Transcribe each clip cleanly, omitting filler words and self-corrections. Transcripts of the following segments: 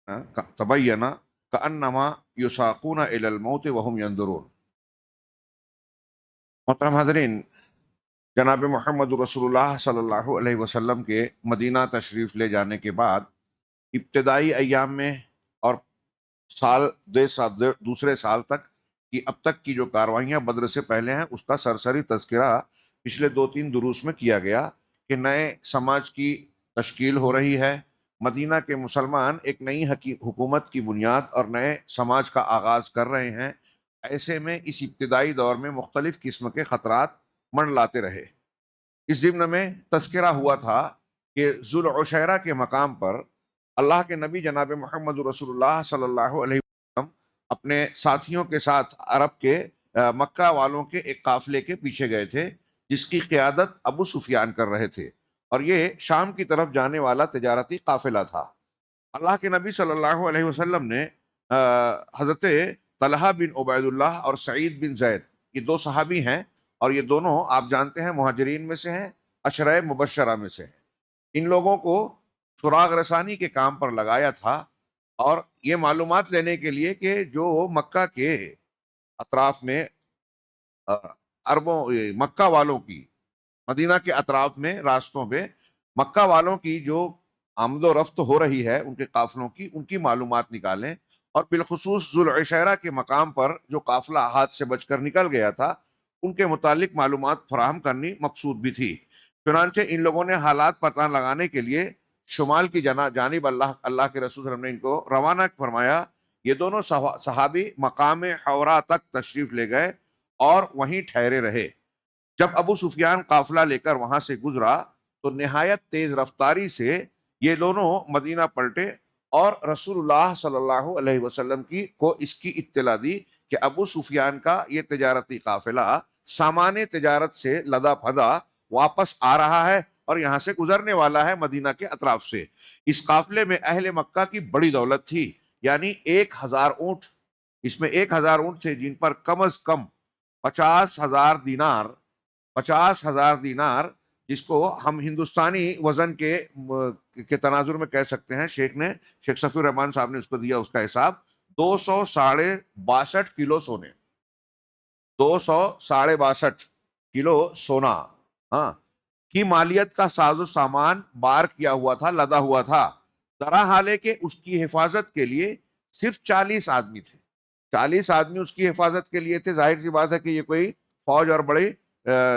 تبین کأنما یساقون الی الموت وهم ينظرون۔ محترم حاضرین، جناب محمد رسول اللہ صلی اللہ علیہ وسلم کے مدینہ تشریف لے جانے کے بعد ابتدائی ایام میں اور دوسرے سال تک کی اب تک کی جو کارروائیاں بدر سے پہلے ہیں اس کا سرسری تذکرہ پچھلے 2-3 دروس میں کیا گیا کہ نئے سماج کی تشکیل ہو رہی ہے، مدینہ کے مسلمان ایک نئی حکومت کی بنیاد اور نئے سماج کا آغاز کر رہے ہیں۔ ایسے میں اس ابتدائی دور میں مختلف قسم کے خطرات منڈلاتے رہے۔ اس ضمن میں تذکرہ ہوا تھا کہ ذوالعشیرہ کے مقام پر اللہ کے نبی جناب محمد رسول اللہ صلی اللہ علیہ وسلم اپنے ساتھیوں کے ساتھ عرب کے مکہ والوں کے ایک قافلے کے پیچھے گئے تھے جس کی قیادت ابو سفیان کر رہے تھے، اور یہ شام کی طرف جانے والا تجارتی قافلہ تھا۔ اللہ کے نبی صلی اللہ علیہ وسلم نے حضرت طلحہ بن عبید اللہ اور سعید بن زید، یہ 2 صحابی ہیں اور یہ دونوں آپ جانتے ہیں مہاجرین میں سے ہیں، عشرہ مبشرہ میں سے ہیں۔ ان لوگوں کو سراغ رسانی کے کام پر لگایا تھا اور یہ معلومات لینے کے لیے کہ جو مکہ کے اطراف میں مکہ والوں کی، مدینہ کے اطراف میں راستوں پہ مکہ والوں کی جو آمد و رفت ہو رہی ہے ان کے قافلوں کی، ان کی معلومات نکالیں، اور بالخصوص ذوالعشیرہ کے مقام پر جو قافلہ ہاتھ سے بچ کر نکل گیا تھا ان کے متعلق معلومات فراہم کرنی مقصود بھی تھی۔ چنانچہ ان لوگوں نے حالات پتہ لگانے کے لیے شمال کی جانب اللہ کے رسول صلی اللہ علیہ وسلم نے ان کو روانہ فرمایا۔ یہ دونوں صحابی مقام حورا تک تشریف لے گئے اور وہیں ٹھہرے رہے۔ جب ابو سفیان قافلہ لے کر وہاں سے گزرا تو نہایت تیز رفتاری سے یہ دونوں مدینہ پلٹے اور رسول اللہ صلی اللہ علیہ وسلم کو اس کی اطلاع دی کہ ابو سفیان کا یہ تجارتی قافلہ سامان تجارت سے لدا پھدا واپس آ رہا ہے اور یہاں سے گزرنے والا ہے مدینہ کے اطراف سے۔ اس قافلے میں اہل مکہ کی بڑی دولت تھی، یعنی 1000 اونٹ، اس میں 1000 اونٹ تھے جن پر کم از کم 50,000 دینار، جس کو ہم ہندوستانی وزن کے تناظر میں کہہ سکتے ہیں، شیخ صفی الرحمان صاحب نے اس کو دیا، اس کا حساب 262 کلو سونے، 262 کلو سونا ہاں کی مالیت کا ساز و سامان بار کیا ہوا تھا، لدا ہوا تھا۔ درا حال ہے کہ اس کی حفاظت کے لیے صرف 40 آدمی تھے، 40 آدمی اس کی حفاظت کے لیے تھے۔ ظاہر سی بات ہے کہ یہ کوئی فوج اور بڑی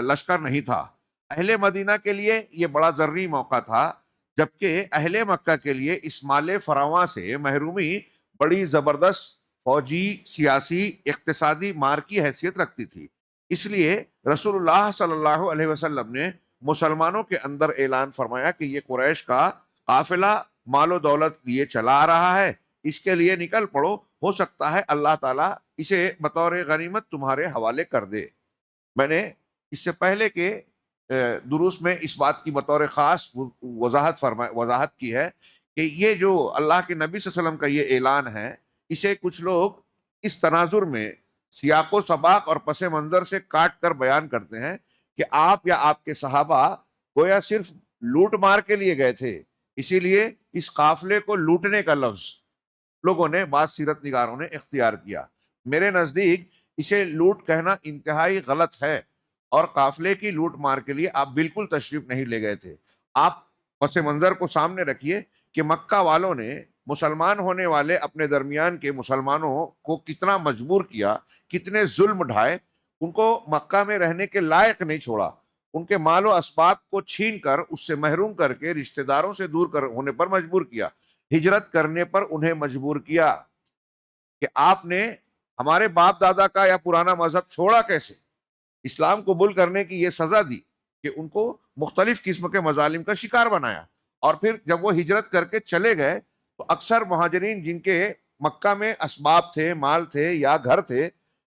لشکر نہیں تھا۔ اہل مدینہ کے لیے یہ بڑا ضروری موقع تھا، جبکہ اہل مکہ کے لیے اس مال فراواں سے محرومی بڑی زبردست فوجی، سیاسی، اقتصادی مار کی حیثیت رکھتی تھی۔ اس لیے رسول اللہ صلی اللہ علیہ وسلم نے مسلمانوں کے اندر اعلان فرمایا کہ یہ قریش کا قافلہ مال و دولت لیے چلا آ رہا ہے، اس کے لیے نکل پڑو، ہو سکتا ہے اللہ تعالیٰ اسے بطور غنیمت تمہارے حوالے کر دے۔ میں نے اس سے پہلے کے دروس میں اس بات کی بطور خاص وضاحت کی ہے کہ یہ جو اللہ کے نبی صلی اللہ علیہ وسلم کا یہ اعلان ہے، اسے کچھ لوگ اس تناظر میں سیاق و سباق اور پس منظر سے کاٹ کر بیان کرتے ہیں کہ آپ یا آپ کے صحابہ گویا صرف لوٹ مار کے لیے گئے تھے، اسی لیے اس قافلے کو لوٹنے کا لفظ لوگوں نے، بعض سیرت نگاروں نے اختیار کیا۔ میرے نزدیک اسے لوٹ کہنا انتہائی غلط ہے، اور قافلے کی لوٹ مار کے لیے آپ بالکل تشریف نہیں لے گئے تھے۔ آپ پس منظر کو سامنے رکھیے کہ مکہ والوں نے مسلمان ہونے والے اپنے درمیان کے مسلمانوں کو کتنا مجبور کیا، کتنے ظلم ڈھائے، ان کو مکہ میں رہنے کے لائق نہیں چھوڑا، ان کے مال و اسباب کو چھین کر، اس سے محروم کر کے، رشتہ داروں سے دور ہونے پر مجبور کیا، ہجرت کرنے پر انہیں مجبور کیا کہ آپ نے ہمارے باپ دادا کا یا پرانا مذہب چھوڑا کیسے؟ اسلام قبول کرنے کی یہ سزا دی کہ ان کو مختلف قسم کے مظالم کا شکار بنایا، اور پھر جب وہ ہجرت کر کے چلے گئے تو اکثر مہاجرین جن کے مکہ میں اسباب تھے، مال تھے یا گھر تھے،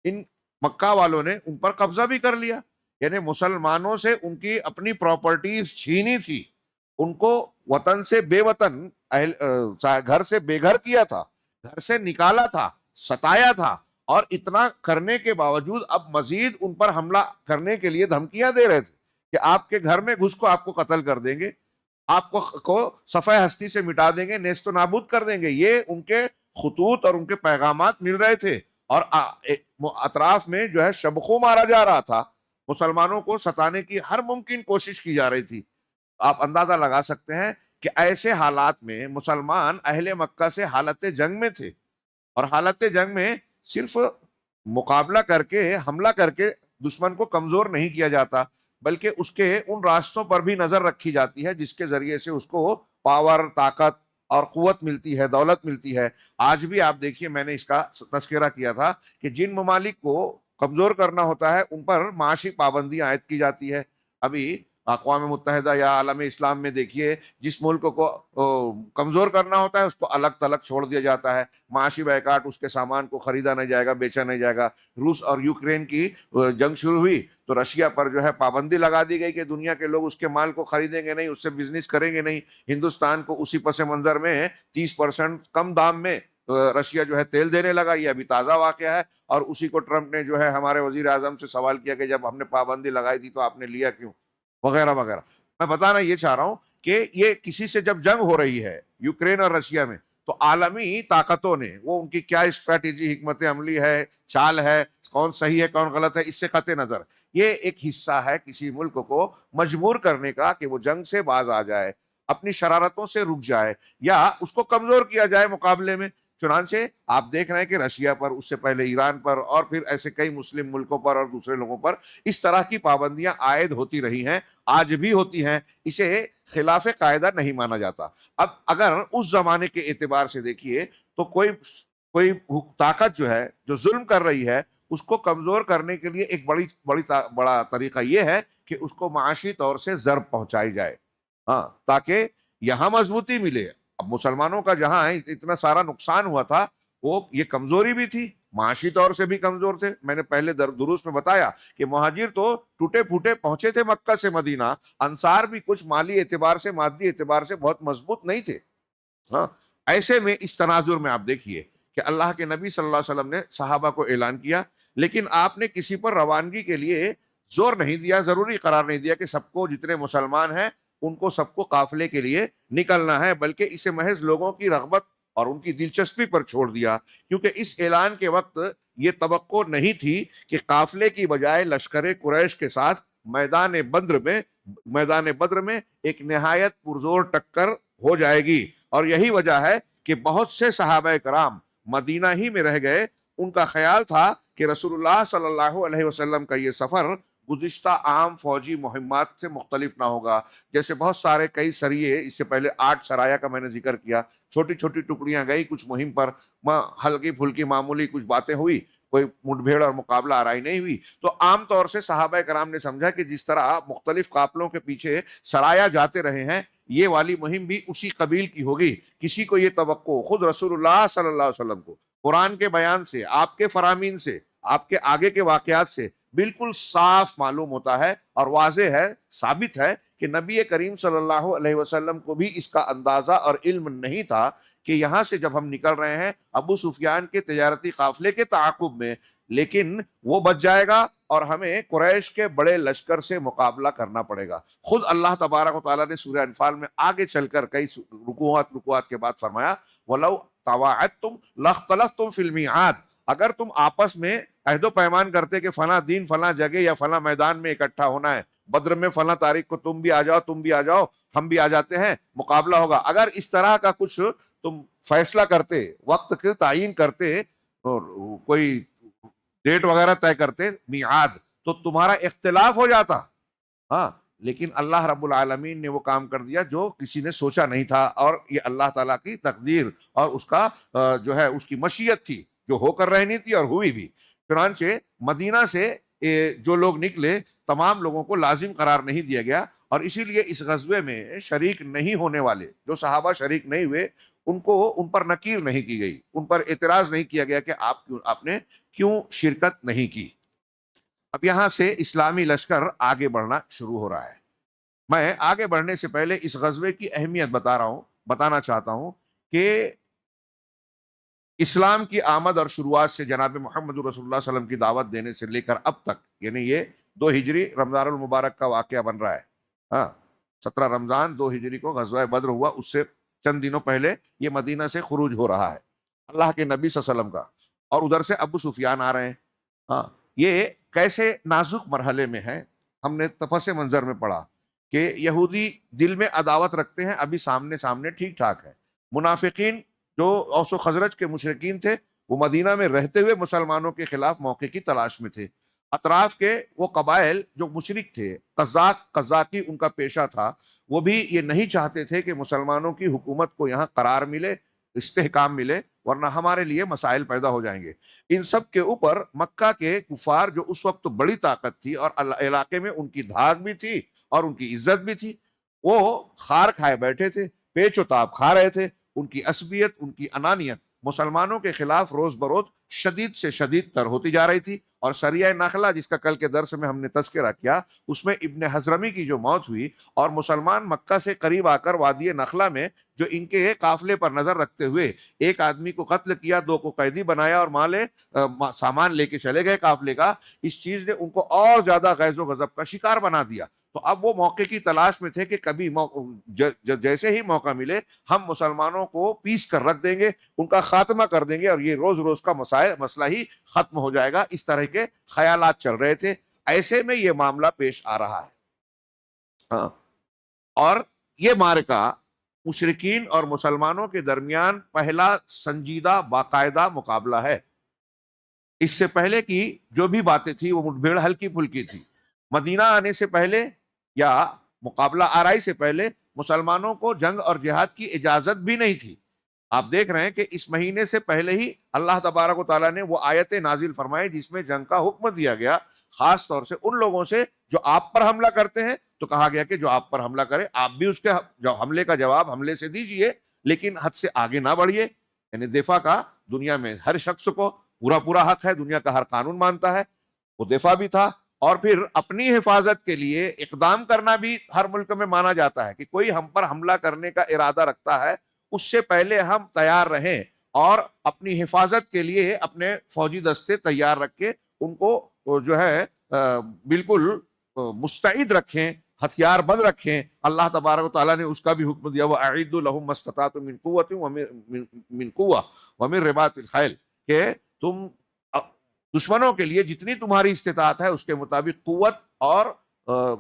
ان مکہ والوں نے ان پر قبضہ بھی کر لیا، یعنی مسلمانوں سے ان کی اپنی پراپرٹیز چھینی تھی، ان کو وطن سے بے وطن، گھر سے بے گھر کیا تھا، گھر سے نکالا تھا، ستایا تھا، اور اتنا کرنے کے باوجود اب مزید ان پر حملہ کرنے کے لیے دھمکیاں دے رہے تھے کہ آپ کے گھر میں گھس کو آپ کو قتل کر دیں گے۔ آپ کو صفحہ ہستی سے مٹا دیں گے، نیست و نابود کر دیں گے. یہ ان کے خطوط اور ان کے پیغامات مل رہے تھے، اور اطراف میں جو ہے شبخوں مارا جا رہا تھا، مسلمانوں کو ستانے کی ہر ممکن کوشش کی جا رہی تھی. آپ اندازہ لگا سکتے ہیں کہ ایسے حالات میں مسلمان اہل مکہ سے حالت جنگ میں تھے، اور حالت جنگ میں صرف مقابلہ کر کے، حملہ کر کے دشمن کو کمزور نہیں کیا جاتا، بلکہ اس کے ان راستوں پر بھی نظر رکھی جاتی ہے جس کے ذریعے سے اس کو پاور، طاقت اور قوت ملتی ہے، دولت ملتی ہے. آج بھی آپ دیکھیے، میں نے اس کا تذکرہ کیا تھا کہ جن ممالک کو کمزور کرنا ہوتا ہے ان پر معاشی پابندیاں عائد کی جاتی ہے. ابھی اقوام متحدہ یا عالم اسلام میں دیکھیے، جس ملک کو کمزور کرنا ہوتا ہے اس کو الگ تلگ چھوڑ دیا جاتا ہے، معاشی بائیکاٹ، اس کے سامان کو خریدا نہیں جائے گا، بیچا نہیں جائے گا. روس اور یوکرین کی جنگ شروع ہوئی تو رشیا پر جو ہے پابندی لگا دی گئی کہ دنیا کے لوگ اس کے مال کو خریدیں گے نہیں، اس سے بزنس کریں گے نہیں. ہندوستان کو اسی پس منظر میں 30% کم دام میں رشیا جو ہے تیل دینے لگا. یہ ابھی تازہ واقعہ ہے، اور اسی کو ٹرمپ نے جو ہے ہمارے وزیر اعظم سے سوال کیا کہ جب ہم نے پابندی لگائی تھی تو آپ نے لیا کیوں، وغیرہ وغیرہ. میں بتانا یہ چاہ رہا ہوں کہ یہ کسی سے جب جنگ ہو رہی ہے یوکرین اور رشیا میں، تو عالمی طاقتوں نے وہ ان کی کیا اسٹریٹجی، حکمت عملی ہے، چال ہے، کون صحیح ہے کون غلط ہے، اس سے قطع نظر یہ ایک حصہ ہے کسی ملک کو مجبور کرنے کا کہ وہ جنگ سے باز آ جائے، اپنی شرارتوں سے رک جائے، یا اس کو کمزور کیا جائے مقابلے میں. چنانچہ آپ دیکھ رہے ہیں کہ رشیا پر، اس سے پہلے ایران پر، اور پھر ایسے کئی مسلم ملکوں پر اور دوسرے لوگوں پر اس طرح کی پابندیاں عائد ہوتی رہی ہیں، آج بھی ہوتی ہیں. اسے خلاف قاعدہ نہیں مانا جاتا. اب اگر اس زمانے کے اعتبار سے دیکھیے تو کوئی طاقت جو ہے، جو ظلم کر رہی ہے، اس کو کمزور کرنے کے لیے ایک بڑا طریقہ یہ ہے کہ اس کو معاشی طور سے ضرب پہنچائی جائے، ہاں، تاکہ یہاں مضبوطی ملے. اب مسلمانوں کا جہاں اتنا سارا نقصان ہوا تھا، وہ یہ کمزوری بھی تھی، معاشی طور سے بھی کمزور تھے. میں نے پہلے دروس میں بتایا کہ مہاجر تو ٹوٹے پھوٹے پہنچے تھے مکہ سے مدینہ، انصار بھی کچھ مالی اعتبار سے، مادی اعتبار سے بہت مضبوط نہیں تھے. ہاں، ایسے میں اس تناظر میں آپ دیکھیے کہ اللہ کے نبی صلی اللہ علیہ وسلم نے صحابہ کو اعلان کیا، لیکن آپ نے کسی پر روانگی کے لیے زور نہیں دیا، ضروری قرار نہیں دیا کہ سب کو، جتنے مسلمان ہیں ان کو سب کو قافلے کے لیے نکلنا ہے، بلکہ اسے محض لوگوں کی رغبت اور ان کی دلچسپی پر چھوڑ دیا. کیونکہ اس اعلان کے وقت یہ توقع نہیں تھی کہ قافلے کی بجائے لشکر قریش کے ساتھ میدان بدر میں ایک نہایت پرزور ٹکر ہو جائے گی. اور یہی وجہ ہے کہ بہت سے صحابہ کرام مدینہ ہی میں رہ گئے. ان کا خیال تھا کہ رسول اللہ صلی اللہ علیہ وسلم کا یہ سفر گزشتہ عام فوجی مہمات سے مختلف نہ ہوگا. جیسے بہت سارے کئی سریے، اس سے پہلے 8 سرایا کا میں نے ذکر کیا، چھوٹی چھوٹی ٹکڑیاں گئی کچھ مہم پر، ہلکی پھلکی معمولی کچھ باتیں ہوئی، کوئی مٹبھیڑ اور مقابلہ آرائی نہیں ہوئی. تو عام طور سے صحابہ کرام نے سمجھا کہ جس طرح مختلف قافلوں کے پیچھے سرایا جاتے رہے ہیں، یہ والی مہم بھی اسی قبیل کی ہوگی. کسی کو یہ توقع خود رسول اللہ صلی اللہ علیہ وسلم کو قرآن کے بیان سے، آپ کے فرامین سے، آپ کے آگے کے واقعات سے بالکل صاف معلوم ہوتا ہے اور واضح ہے، ثابت ہے کہ نبی کریم صلی اللہ علیہ وسلم کو بھی اس کا اندازہ اور علم نہیں تھا کہ یہاں سے جب ہم نکل رہے ہیں ابو سفیان کے تجارتی قافلے کے تعاقب میں، لیکن وہ بچ جائے گا اور ہمیں قریش کے بڑے لشکر سے مقابلہ کرنا پڑے گا. خود اللہ تبارک و تعالیٰ نے سورہ انفال میں آگے چل کر کئی رکوعات کے بعد فرمایا، وَلَوْ تَوَاعَدْتُمْ لَاخْتَلَفْتُمْ فِي الْمِيعَادِ. اگر تم آپس میں عہد و پیمان کرتے کہ فلاں دن فلاں جگہ یا فلاں میدان میں اکٹھا ہونا ہے، بدر میں فلاں تاریخ کو تم بھی آ جاؤ، تم بھی آ جاؤ، ہم بھی آ جاتے ہیں، مقابلہ ہوگا، اگر اس طرح کا کچھ تم فیصلہ کرتے، وقت کے تعین کرتے، اور کوئی ڈیٹ وغیرہ طے کرتے، میعاد، تو تمہارا اختلاف ہو جاتا. ہاں، لیکن اللہ رب العالمین نے وہ کام کر دیا جو کسی نے سوچا نہیں تھا، اور یہ اللہ تعالیٰ کی تقدیر اور اس کا جو ہے اس کی مشیت تھی، جو ہو کر رہنی تھی اور ہوئی بھی. چنانچہ مدینہ سے جو لوگ نکلے، تمام لوگوں کو لازم قرار نہیں دیا گیا، اور اسی لیے اس غزوے میں شریک نہیں ہونے والے جو صحابہ شریک نہیں ہوئے، ان پر نکیر نہیں کی گئی، ان پر اعتراض نہیں کیا گیا کہ آپ نے کیوں شرکت نہیں کی. اب یہاں سے اسلامی لشکر آگے بڑھنا شروع ہو رہا ہے. میں آگے بڑھنے سے پہلے اس غزوے کی اہمیت بتانا چاہتا ہوں کہ اسلام کی آمد اور شروعات سے جناب محمد رسول اللہ صلی اللہ علیہ وسلم کی دعوت دینے سے لے کر اب تک، یعنی یہ 2 ہجری رمضان المبارک کا واقعہ بن رہا ہے، ہاں، 17 رمضان 2 ہجری کو غزوہ بدر ہوا، اس سے چند دنوں پہلے یہ مدینہ سے خروج ہو رہا ہے اللہ کے نبی صلی اللہ علیہ وسلم کا، اور ادھر سے ابو سفیان آ رہے ہیں۔ ہاں، یہ کیسے نازک مرحلے میں ہے، ہم نے پس منظر میں پڑھا کہ یہودی دل میں عداوت رکھتے ہیں، ابھی سامنے سامنے ٹھیک ٹھاک ہے۔ منافقین جو اوس و خزرج کے مشرکین تھے، وہ مدینہ میں رہتے ہوئے مسلمانوں کے خلاف موقع کی تلاش میں تھے۔ اطراف کے وہ قبائل جو مشرک تھے، قزاقی ان کا پیشہ تھا، وہ بھی یہ نہیں چاہتے تھے کہ مسلمانوں کی حکومت کو یہاں قرار ملے، استحکام ملے، ورنہ ہمارے لیے مسائل پیدا ہو جائیں گے۔ ان سب کے اوپر مکہ کے کفار جو اس وقت بڑی طاقت تھی اور علاقے میں ان کی دھاک بھی تھی اور ان کی عزت بھی تھی، وہ خار کھائے بیٹھے تھے، پیچ و تاب کھا رہے تھے۔ ان کی عصبیت، ان کی انانیت مسلمانوں کے خلاف روز بروز شدید سے شدید تر ہوتی جا رہی تھی۔ اور سریہ نخلہ جس کا کل کے درس میں ہم نے تذکرہ کیا، اس میں ابن حضرمی کی جو موت ہوئی اور مسلمان مکہ سے قریب آ کر وادی نخلہ میں جو ان کے قافلے پر نظر رکھتے ہوئے ایک آدمی کو قتل کیا، 2 کو قیدی بنایا اور سامان لے کے چلے گئے قافلے کا، اس چیز نے ان کو اور زیادہ غیظ و غضب کا شکار بنا دیا۔ تو اب وہ موقع کی تلاش میں تھے کہ کبھی جیسے ہی موقع ملے ہم مسلمانوں کو پیس کر رکھ دیں گے، ان کا خاتمہ کر دیں گے، اور یہ روز روز کا مسئلہ ہی ختم ہو جائے گا۔ اس طرح کے خیالات چل رہے تھے، ایسے میں یہ معاملہ پیش آ رہا ہے۔ ہاں، اور یہ معرکہ مشرکین اور مسلمانوں کے درمیان پہلا سنجیدہ باقاعدہ مقابلہ ہے۔ اس سے پہلے کی جو بھی باتیں تھی وہ مٹبھیڑ ہلکی پھلکی تھی۔ مدینہ آنے سے پہلے یا مقابلہ آرائی سے پہلے مسلمانوں کو جنگ اور جہاد کی اجازت بھی نہیں تھی۔ آپ دیکھ رہے ہیں کہ اس مہینے سے پہلے ہی اللہ تبارک و تعالیٰ نے وہ آیتیں نازل فرمائی جس میں جنگ کا حکم دیا گیا، خاص طور سے ان لوگوں سے جو آپ پر حملہ کرتے ہیں۔ تو کہا گیا کہ جو آپ پر حملہ کرے آپ بھی اس کے حملے کا جواب حملے سے دیجئے، لیکن حد سے آگے نہ بڑھیے۔ یعنی دفاع کا دنیا میں ہر شخص کو پورا حق ہے، دنیا کا ہر قانون مانتا ہے، وہ دفاع بھی تھا۔ اور پھر اپنی حفاظت کے لیے اقدام کرنا بھی ہر ملک میں مانا جاتا ہے کہ کوئی ہم پر حملہ کرنے کا ارادہ رکھتا ہے، اس سے پہلے ہم تیار رہیں اور اپنی حفاظت کے لیے اپنے فوجی دستے تیار رکھ کے ان کو جو ہے بالکل مستعد رکھیں، ہتھیار بند رکھیں۔ اللہ تبارک و تعالیٰ نے اس کا بھی حکم دیا، وَأَعِدُّوا لَهُم مَّا اسْتَطَعْتُم مِّن قُوَّةٍ وَمِن قُوَّةٍ وَمِن رِّبَاطِ الْخَيْلِ، کہ تم دشمنوں کے لیے جتنی تمہاری استطاعت ہے اس کے مطابق قوت اور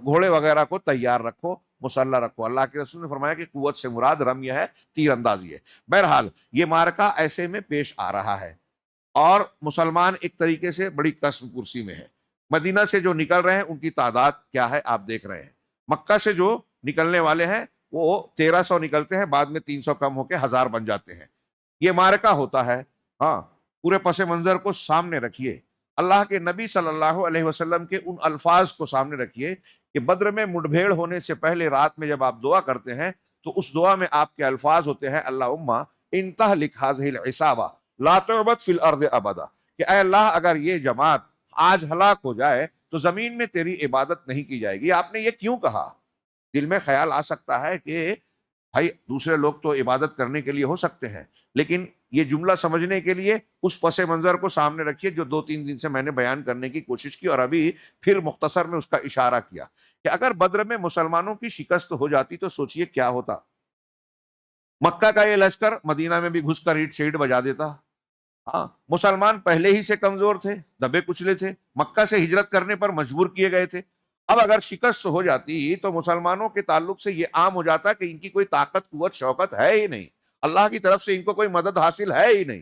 گھوڑے وغیرہ کو تیار رکھو، مسلح رکھو۔ اللہ کے رسول نے فرمایا کہ قوت سے مراد رمیہ ہے، تیر اندازی ہے۔ بہرحال یہ معرکہ ایسے میں پیش آ رہا ہے اور مسلمان ایک طریقے سے بڑی کسم کرسی میں ہے۔ مدینہ سے جو نکل رہے ہیں ان کی تعداد کیا ہے آپ دیکھ رہے ہیں۔ مکہ سے جو نکلنے والے ہیں وہ 1300 نکلتے ہیں، بعد میں 300 کم ہو کے 1000 بن جاتے ہیں۔ یہ معرکہ ہوتا ہے۔ ہاں، پورے پس منظر کو سامنے رکھیے، اللہ کے نبی صلی اللہ علیہ وسلم کے ان الفاظ کو سامنے رکھیے کہ بدر میں مٹبھیڑ ہونے سے پہلے رات میں جب آپ دعا کرتے ہیں تو اس دعا میں آپ کے الفاظ ہوتے ہیں، اللہم ان تہلک ہذہ العصابہ لا تعبد فی الارض ابدا، کہ اے اللہ اگر یہ جماعت آج ہلاک ہو جائے تو زمین میں تیری عبادت نہیں کی جائے گی۔ آپ نے یہ کیوں کہا؟ دل میں خیال آ سکتا ہے کہ بھائی دوسرے لوگ تو عبادت کرنے کے لیے ہو سکتے ہیں، لیکن یہ جملہ سمجھنے کے لیے اس پس منظر کو سامنے رکھیے جو 2-3 دن سے میں نے بیان کرنے کی کوشش کی اور ابھی پھر مختصر میں اس کا اشارہ کیا کہ اگر بدر میں مسلمانوں کی شکست ہو جاتی تو سوچئے کیا ہوتا۔ مکہ کا یہ لشکر مدینہ میں بھی گھس کر اینٹ شیٹ بجا دیتا۔ ہاں، مسلمان پہلے ہی سے کمزور تھے، دبے کچلے تھے، مکہ سے ہجرت کرنے پر مجبور کیے گئے تھے۔ اب اگر شکست ہو جاتی تو مسلمانوں کے تعلق سے یہ عام ہو جاتا کہ ان کی کوئی طاقت قوت شوکت ہے ہی نہیں، اللہ کی طرف سے ان کو کوئی مدد حاصل ہے ہی نہیں۔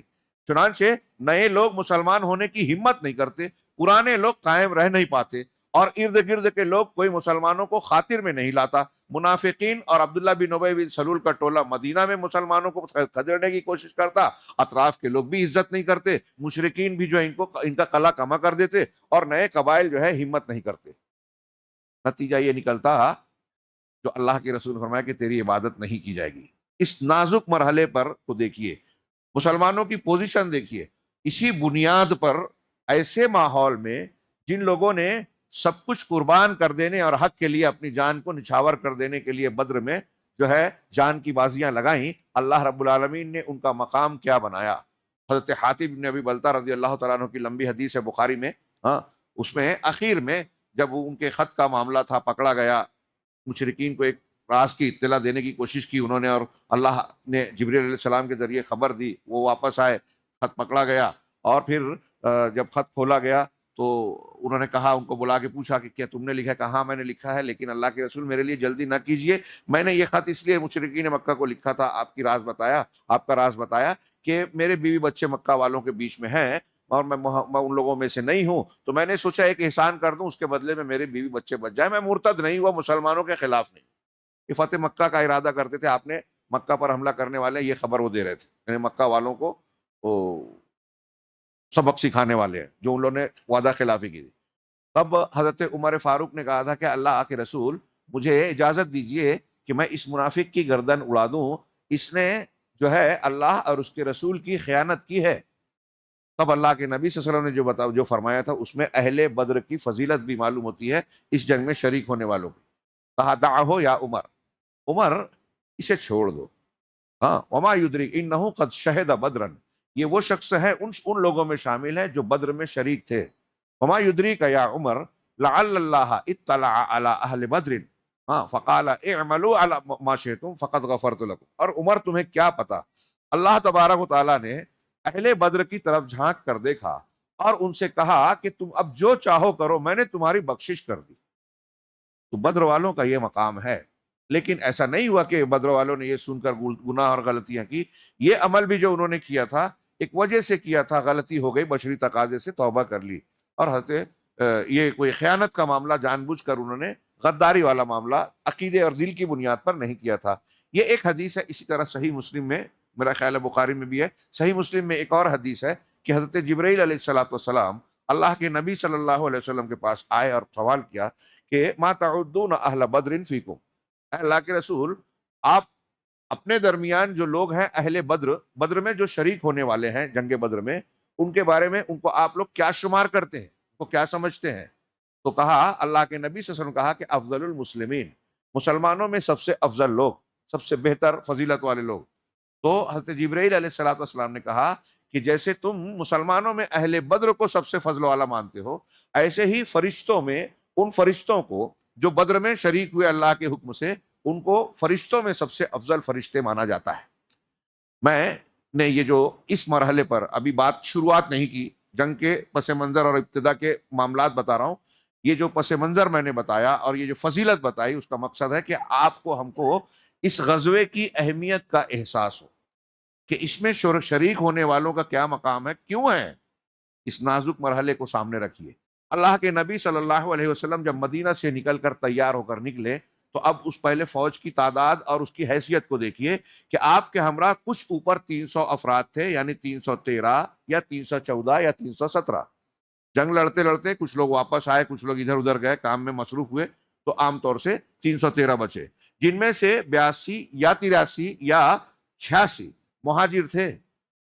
چنانچہ نئے لوگ مسلمان ہونے کی ہمت نہیں کرتے، پرانے لوگ قائم رہ نہیں پاتے، اور ارد گرد کے لوگ کوئی مسلمانوں کو خاطر میں نہیں لاتا۔ منافقین اور عبداللہ بن ابی بن سلول کا ٹولہ مدینہ میں مسلمانوں کو کھدیڑنے کی کوشش کرتا، اطراف کے لوگ بھی عزت نہیں کرتے، مشرکین بھی جو ہے ان کا قلع کما کر دیتے، اور نئے قبائل جو ہے ہمت نہیں کرتے۔ نتیجہ یہ نکلتا جو اللہ کے رسول نے فرمایا کہ تیری عبادت نہیں کی جائے گی۔ اس نازک مرحلے پر کو دیکھیے، مسلمانوں کی پوزیشن دیکھیے، اسی بنیاد پر ایسے ماحول میں جن لوگوں نے سب کچھ قربان کر دینے اور حق کے لیے اپنی جان کو نچھاور کر دینے کے لیے بدر میں جو ہے جان کی بازیاں لگائیں، اللہ رب العالمین نے ان کا مقام کیا بنایا۔ حضرت حاتب بن ابی بلتہ رضی اللہ تعالیٰ عنہ کی لمبی حدیث ہے بخاری میں، اس میں اخیر میں جب ان کے خط کا معاملہ تھا، پکڑا گیا، مشرکین کو ایک راز کی اطلاع دینے کی کوشش کی انہوں نے، اور اللہ نے جبریل علیہ السلام کے ذریعے خبر دی، وہ واپس آئے، خط پکڑا گیا، اور پھر جب خط کھولا گیا تو انہوں نے کہا، ان کو بلا کے پوچھا کہ کیا تم نے لکھا ہے؟ کہا ہاں میں نے لکھا ہے، لیکن اللہ کے رسول میرے لیے جلدی نہ کیجیے، میں نے یہ خط اس لیے مشرکین مکہ کو لکھا تھا، آپ کی راز بتایا، آپ کا راز بتایا کہ میرے بیوی بچے مکہ والوں کے بیچ میں ہیں اور میں ان لوگوں میں سے نہیں ہوں، تو میں نے سوچا ایک احسان کر دوں، اس کے بدلے میں میرے بیوی بچے بچ جائیں، میں مرتد نہیں ہوا، مسلمانوں کے خلاف نہیں، یہ فتح مکہ کا ارادہ کرتے تھے، آپ نے مکہ پر حملہ کرنے والے یہ خبر وہ دے رہے تھے، یعنی مکہ والوں کو وہ سبق سکھانے والے ہیں جو ان لوگوں نے وعدہ خلافی کی تھی۔ تب حضرت عمر فاروق نے کہا تھا کہ اللہ کے رسول مجھے اجازت دیجئے کہ میں اس منافق کی گردن اڑا دوں، اس نے جو ہے اللہ اور اس کے رسول کی خیانت کی ہے۔ تب اللہ کے نبی صلی اللہ علیہ وسلم نے جو فرمایا تھا اس میں اہل بدر کی فضیلت بھی معلوم ہوتی ہے اس جنگ میں شریک ہونے والوں کی۔ کہا دعہو یا عمر، عمر اسے چھوڑ دو، ہاں وما یدرک انہ قد شہد بدرن، یہ وہ شخص ہے ان لوگوں میں شامل ہے جو بدر میں شریک تھے۔ وما یدریک یا عمر لعل اللہ اطلع علی اہل بدر، ہاں فقال اعملوا علی ما شئتم فقد غفرت لکم، اور عمر تمہیں کیا پتا، اللہ تبارک و تعالیٰ نے اہل بدر کی طرف جھانک کر دیکھا اور ان سے کہا کہ تم اب جو چاہو کرو، میں نے تمہاری بخشش کر دی۔ تو بدر والوں کا یہ مقام ہے، لیکن ایسا نہیں ہوا کہ بدر والوں نے یہ سن کر گناہ اور غلطیاں کی، یہ عمل بھی جو انہوں نے کیا تھا ایک وجہ سے کیا تھا، غلطی ہو گئی، بشری تقاضے سے توبہ کر لی، اور حضرت یہ کوئی خیانت کا معاملہ جان بوجھ کر انہوں نے غداری والا معاملہ عقیدے اور دل کی بنیاد پر نہیں کیا تھا۔ یہ ایک حدیث ہے، اسی طرح صحیح مسلم میں، میرا خیال ہے بخاری میں بھی ہے، صحیح مسلم میں ایک اور حدیث ہے کہ حضرت جبرائیل علیہ السلام اللہ کے نبی صلی اللہ علیہ وسلم کے پاس آئے اور سوال کیا کہ ما تعدون اہل بدر فیکم، اے اللہ کے رسول آپ اپنے درمیان جو لوگ ہیں اہل بدر میں جو شریک ہونے والے ہیں جنگ بدر میں، ان کے بارے میں ان کو آپ لوگ کیا شمار کرتے ہیں، ان کو کیا سمجھتے ہیں؟ تو کہا اللہ کے نبی صلی اللہ علیہ وسلم کہا کہ افضل المسلمین، مسلمانوں میں سب سے افضل لوگ، سب سے بہتر فضیلت والے لوگ۔ تو حضرت جبرائیل علیہ السلام نے کہا کہ جیسے تم مسلمانوں میں اہل بدر کو سب سے فضل والا مانتے ہو، ایسے ہی فرشتوں میں ان فرشتوں کو جو بدر میں شریک ہوئے اللہ کے حکم سے، ان کو فرشتوں میں سب سے افضل فرشتے مانا جاتا ہے۔ میں نے یہ جو اس مرحلے پر ابھی بات شروعات نہیں کی، جنگ کے پس منظر اور ابتدا کے معاملات بتا رہا ہوں، یہ جو پس منظر میں نے بتایا اور یہ جو فضیلت بتائی، اس کا مقصد ہے کہ آپ کو ہم کو اس غزوے کی اہمیت کا احساس ہو کہ اس میں شریک ہونے والوں کا کیا مقام ہے، کیوں ہے، اس نازک مرحلے کو سامنے رکھیے۔ اللہ کے نبی صلی اللہ علیہ وسلم جب مدینہ سے نکل کر تیار ہو کر نکلے تو اب اس پہلے فوج کی تعداد اور اس کی حیثیت کو دیکھیے کہ آپ کے ہمراہ کچھ اوپر 300 افراد تھے، یعنی 313 یا 314 یا 317۔ جنگ لڑتے لڑتے کچھ لوگ واپس آئے، کچھ لوگ ادھر ادھر گئے، کام میں مصروف ہوئے، تو عام طور سے 313 بچے، جن میں سے 82 یا 83 یا 86 مہاجر تھے۔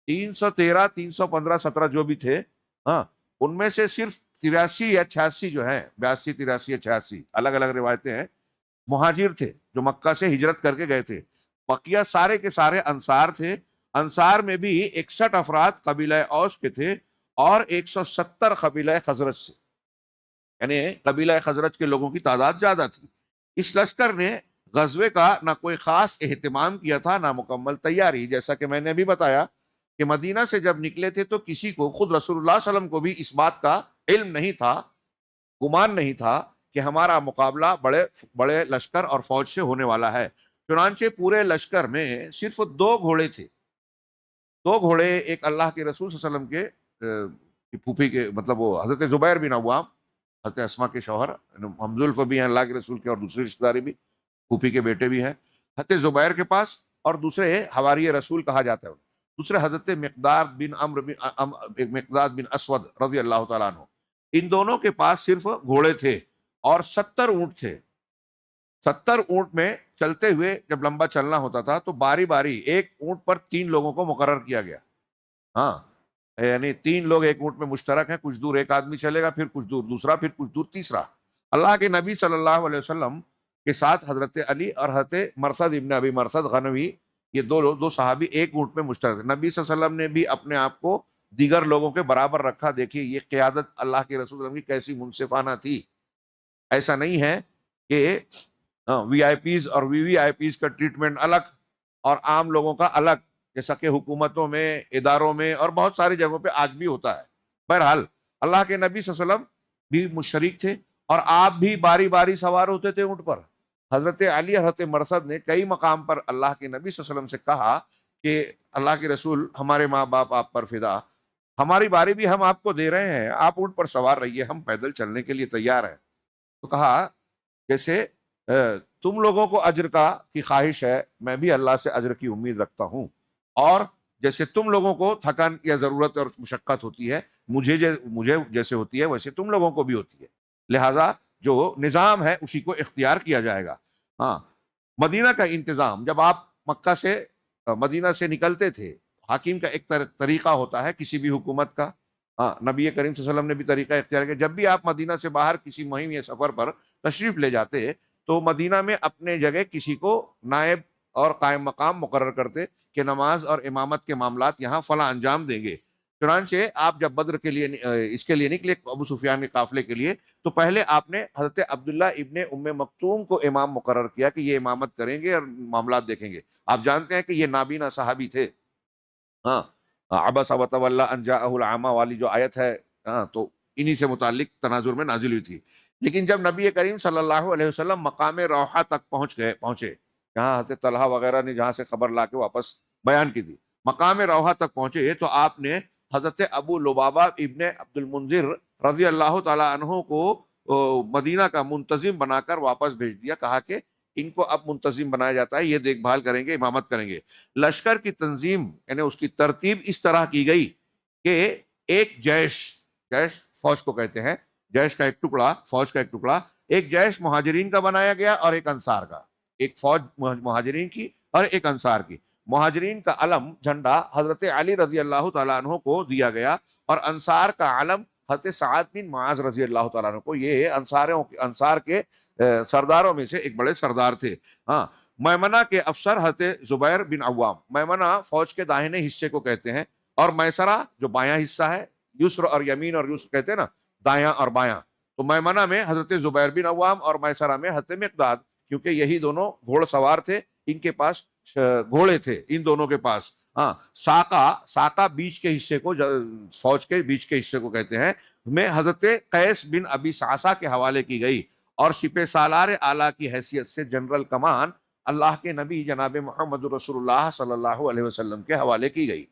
313 315 17 جو بھی تھے، ہاں ان میں سے صرف 83 یا 86 جو ہیں، 82 83 یا 86 الگ الگ روایتیں ہیں، مہاجر تھے جو مکہ سے ہجرت کر کے گئے تھے۔ بقیہ سارے کے سارے انصار تھے۔ انصار میں بھی 61 افراد قبیلہ اوس کے تھے اور 170 قبیلہ خزرج سے، یعنی قبیلہ خزرج کے لوگوں کی تعداد زیادہ تھی۔ اس لشکر نے غزوے کا نہ کوئی خاص اہتمام کیا تھا نہ مکمل تیاری، جیسا کہ میں نے ابھی بتایا کہ مدینہ سے جب نکلے تھے تو کسی کو، خود رسول اللہ صلی اللہ علیہ وسلم کو بھی اس بات کا علم نہیں تھا، گمان نہیں تھا کہ ہمارا مقابلہ بڑے بڑے لشکر اور فوج سے ہونے والا ہے۔ چنانچہ پورے لشکر میں صرف 2 گھوڑے تھے، 2 گھوڑے، ایک اللہ کے رسول صلی اللہ علیہ وسلم کے پھوپھی کے، مطلب وہ حضرت زبیر بن عوام، حضرت اسما کے شوہر، حمزولف بھی ہیں اللہ کے رسول کے، اور دوسری رشتہ داری بھی، پھوپھی کے بیٹے بھی ہیں حضرت زبیر کے پاس، اور دوسرے حواری رسول کہا جاتا ہے، دوسرے حضرت مقداد بن اسود رضی اللہ تعالیٰ عنہ، ان دونوں کے پاس صرف گھوڑے تھے اور 70 اونٹ تھے۔ 70 اونٹ میں چلتے ہوئے جب لمبا چلنا ہوتا تھا تو باری باری ایک اونٹ پر 3 لوگوں کو مقرر کیا گیا، ہاں یعنی 3 لوگ ایک اونٹ میں مشترک ہیں، کچھ دور ایک آدمی چلے گا، پھر کچھ دور دوسرا، پھر کچھ دور تیسرا۔ اللہ کے نبی صلی اللہ علیہ وسلم کے ساتھ حضرت علی اور حضرت مرثد ابن ابی مرثد غنوی، یہ دو صحابی ایک اونٹ میں مشترک۔ نبی صلی اللہ علیہ وسلم نے بھی اپنے آپ کو دیگر لوگوں کے برابر رکھا۔ دیکھیے یہ قیادت اللہ کے رسول صلی اللہ علیہ وسلم کی کیسی منصفانہ تھی۔ ایسا نہیں ہے کہ وی آئی پیز اور وی آئی پیز کا ٹریٹمنٹ الگ اور عام لوگوں کا الگ، جیسا کہ حکومتوں میں، اداروں میں اور بہت ساری جگہوں پہ آج بھی ہوتا ہے۔ بہرحال اللہ کے نبی صلی اللہ علیہ وسلم بھی مشرک تھے اور آپ بھی باری باری سوار ہوتے تھے اونٹ پر۔ حضرت علی حضرت مرثد نے کئی مقام پر اللہ کے نبی صلی اللہ علیہ وسلم سے کہا کہ اللہ کے رسول، ہمارے ماں باپ آپ پر فدا، ہماری باری بھی ہم آپ کو دے رہے ہیں، آپ اونٹ پر سوار رہیے، ہم پیدل چلنے کے لیے تیار ہیں۔ تو کہا جیسے تم لوگوں کو اجر کی خواہش ہے، میں بھی اللہ سے اجر کی امید رکھتا ہوں، اور جیسے تم لوگوں کو تھکن یا ضرورت اور مشقت ہوتی ہے، مجھے جیسے ہوتی ہے ویسے تم لوگوں کو بھی ہوتی ہے، لہٰذا جو نظام ہے اسی کو اختیار کیا جائے گا۔ ہاں، مدینہ کا انتظام، جب آپ مکہ سے مدینہ سے نکلتے تھے، حاکم کا ایک طریقہ ہوتا ہے کسی بھی حکومت کا۔ ہاں، نبی کریم صلی اللہ علیہ وسلم نے بھی طریقہ اختیار کیا، جب بھی آپ مدینہ سے باہر کسی مہم یا سفر پر تشریف لے جاتے تو مدینہ میں اپنے جگہ کسی کو نائب اور قائم مقام مقرر کرتے کہ نماز اور امامت کے معاملات یہاں فلاں انجام دیں گے۔ چنانچہ آپ جب بدر کے لیے اس کے لیے نکلے، ابو سفیان کے قافلے کے لیے، تو پہلے آپ نے حضرت عبداللہ ابن ام مکتوم کو امام مقرر کیا کہ یہ امامت کریں گے اور معاملات دیکھیں گے۔ آپ جانتے ہیں کہ یہ نابینا صحابی تھے۔ ہاں، عبس وتولی ان جاءہ الاعمی والی جو آیت ہے، ہاں، تو انہی سے متعلق تناظر میں نازل ہوئی تھی۔ لیکن جب نبی کریم صلی اللہ علیہ وسلم مقام روحہ تک پہنچے، جہاں حضرت طلحہ وغیرہ نے جہاں سے خبر لا کے واپس بیان کی تھی، مقام روحہ تک پہنچے تو آپ نے حضرت ابو لبابہ ابن عبد المنذر رضی اللہ تعالی عنہ کو مدینہ کا منتظم بنا کر واپس بھیج دیا، کہا کہ ان کو اب منتظم بنایا جاتا ہے، یہ دیکھ بھال کریں گے، امامت کریں گے۔ لشکر کی تنظیم یعنی اس کی ترتیب اس طرح کی گئی کہ ایک جیش فوج کو کہتے ہیں، جیش کا ایک ٹکڑا، فوج کا ایک ٹکڑا، ایک جیش مہاجرین کا بنایا گیا اور ایک انصار کا، ایک فوج مہاجرین کی اور ایک انصار کی۔ مہاجرین کا علم جھنڈا حضرت علی رضی اللہ تعالیٰ عنہ کو دیا گیا اور انصار کا علم حضرت سعد بن معاذ رضی اللہ تعالیٰ عنہ کو۔ یہ انصار کے سرداروں میں سے ایک بڑے سردار تھے۔ ہاں، میمنہ کے افسر حضرت زبیر بن عوام، میمنہ فوج کے داہنے حصے کو کہتے ہیں، اور میسرہ جو بایاں حصہ ہے، یسر اور یمین اور یسر کہتے ہیں نا، دایاں اور بایاں، تو میمنہ میں حضرت زبیر بن عوام اور میسرہ میں حضرت مقداد، کیونکہ یہی دونوں گھوڑ سوار تھے، ان کے پاس گھوڑے تھے ان دونوں کے پاس۔ ہاں، ساقہ بیچ کے حصے کو، فوج کے بیچ کے حصے کو کہتے ہیں، میں حضرت قیس بن ابی صعصہ کے حوالے کی گئی، اور سپہ سالار اعلیٰ کی حیثیت سے جنرل کمان اللہ کے نبی جناب محمد رسول اللہ صلی اللہ علیہ وسلم کے حوالے کی گئی۔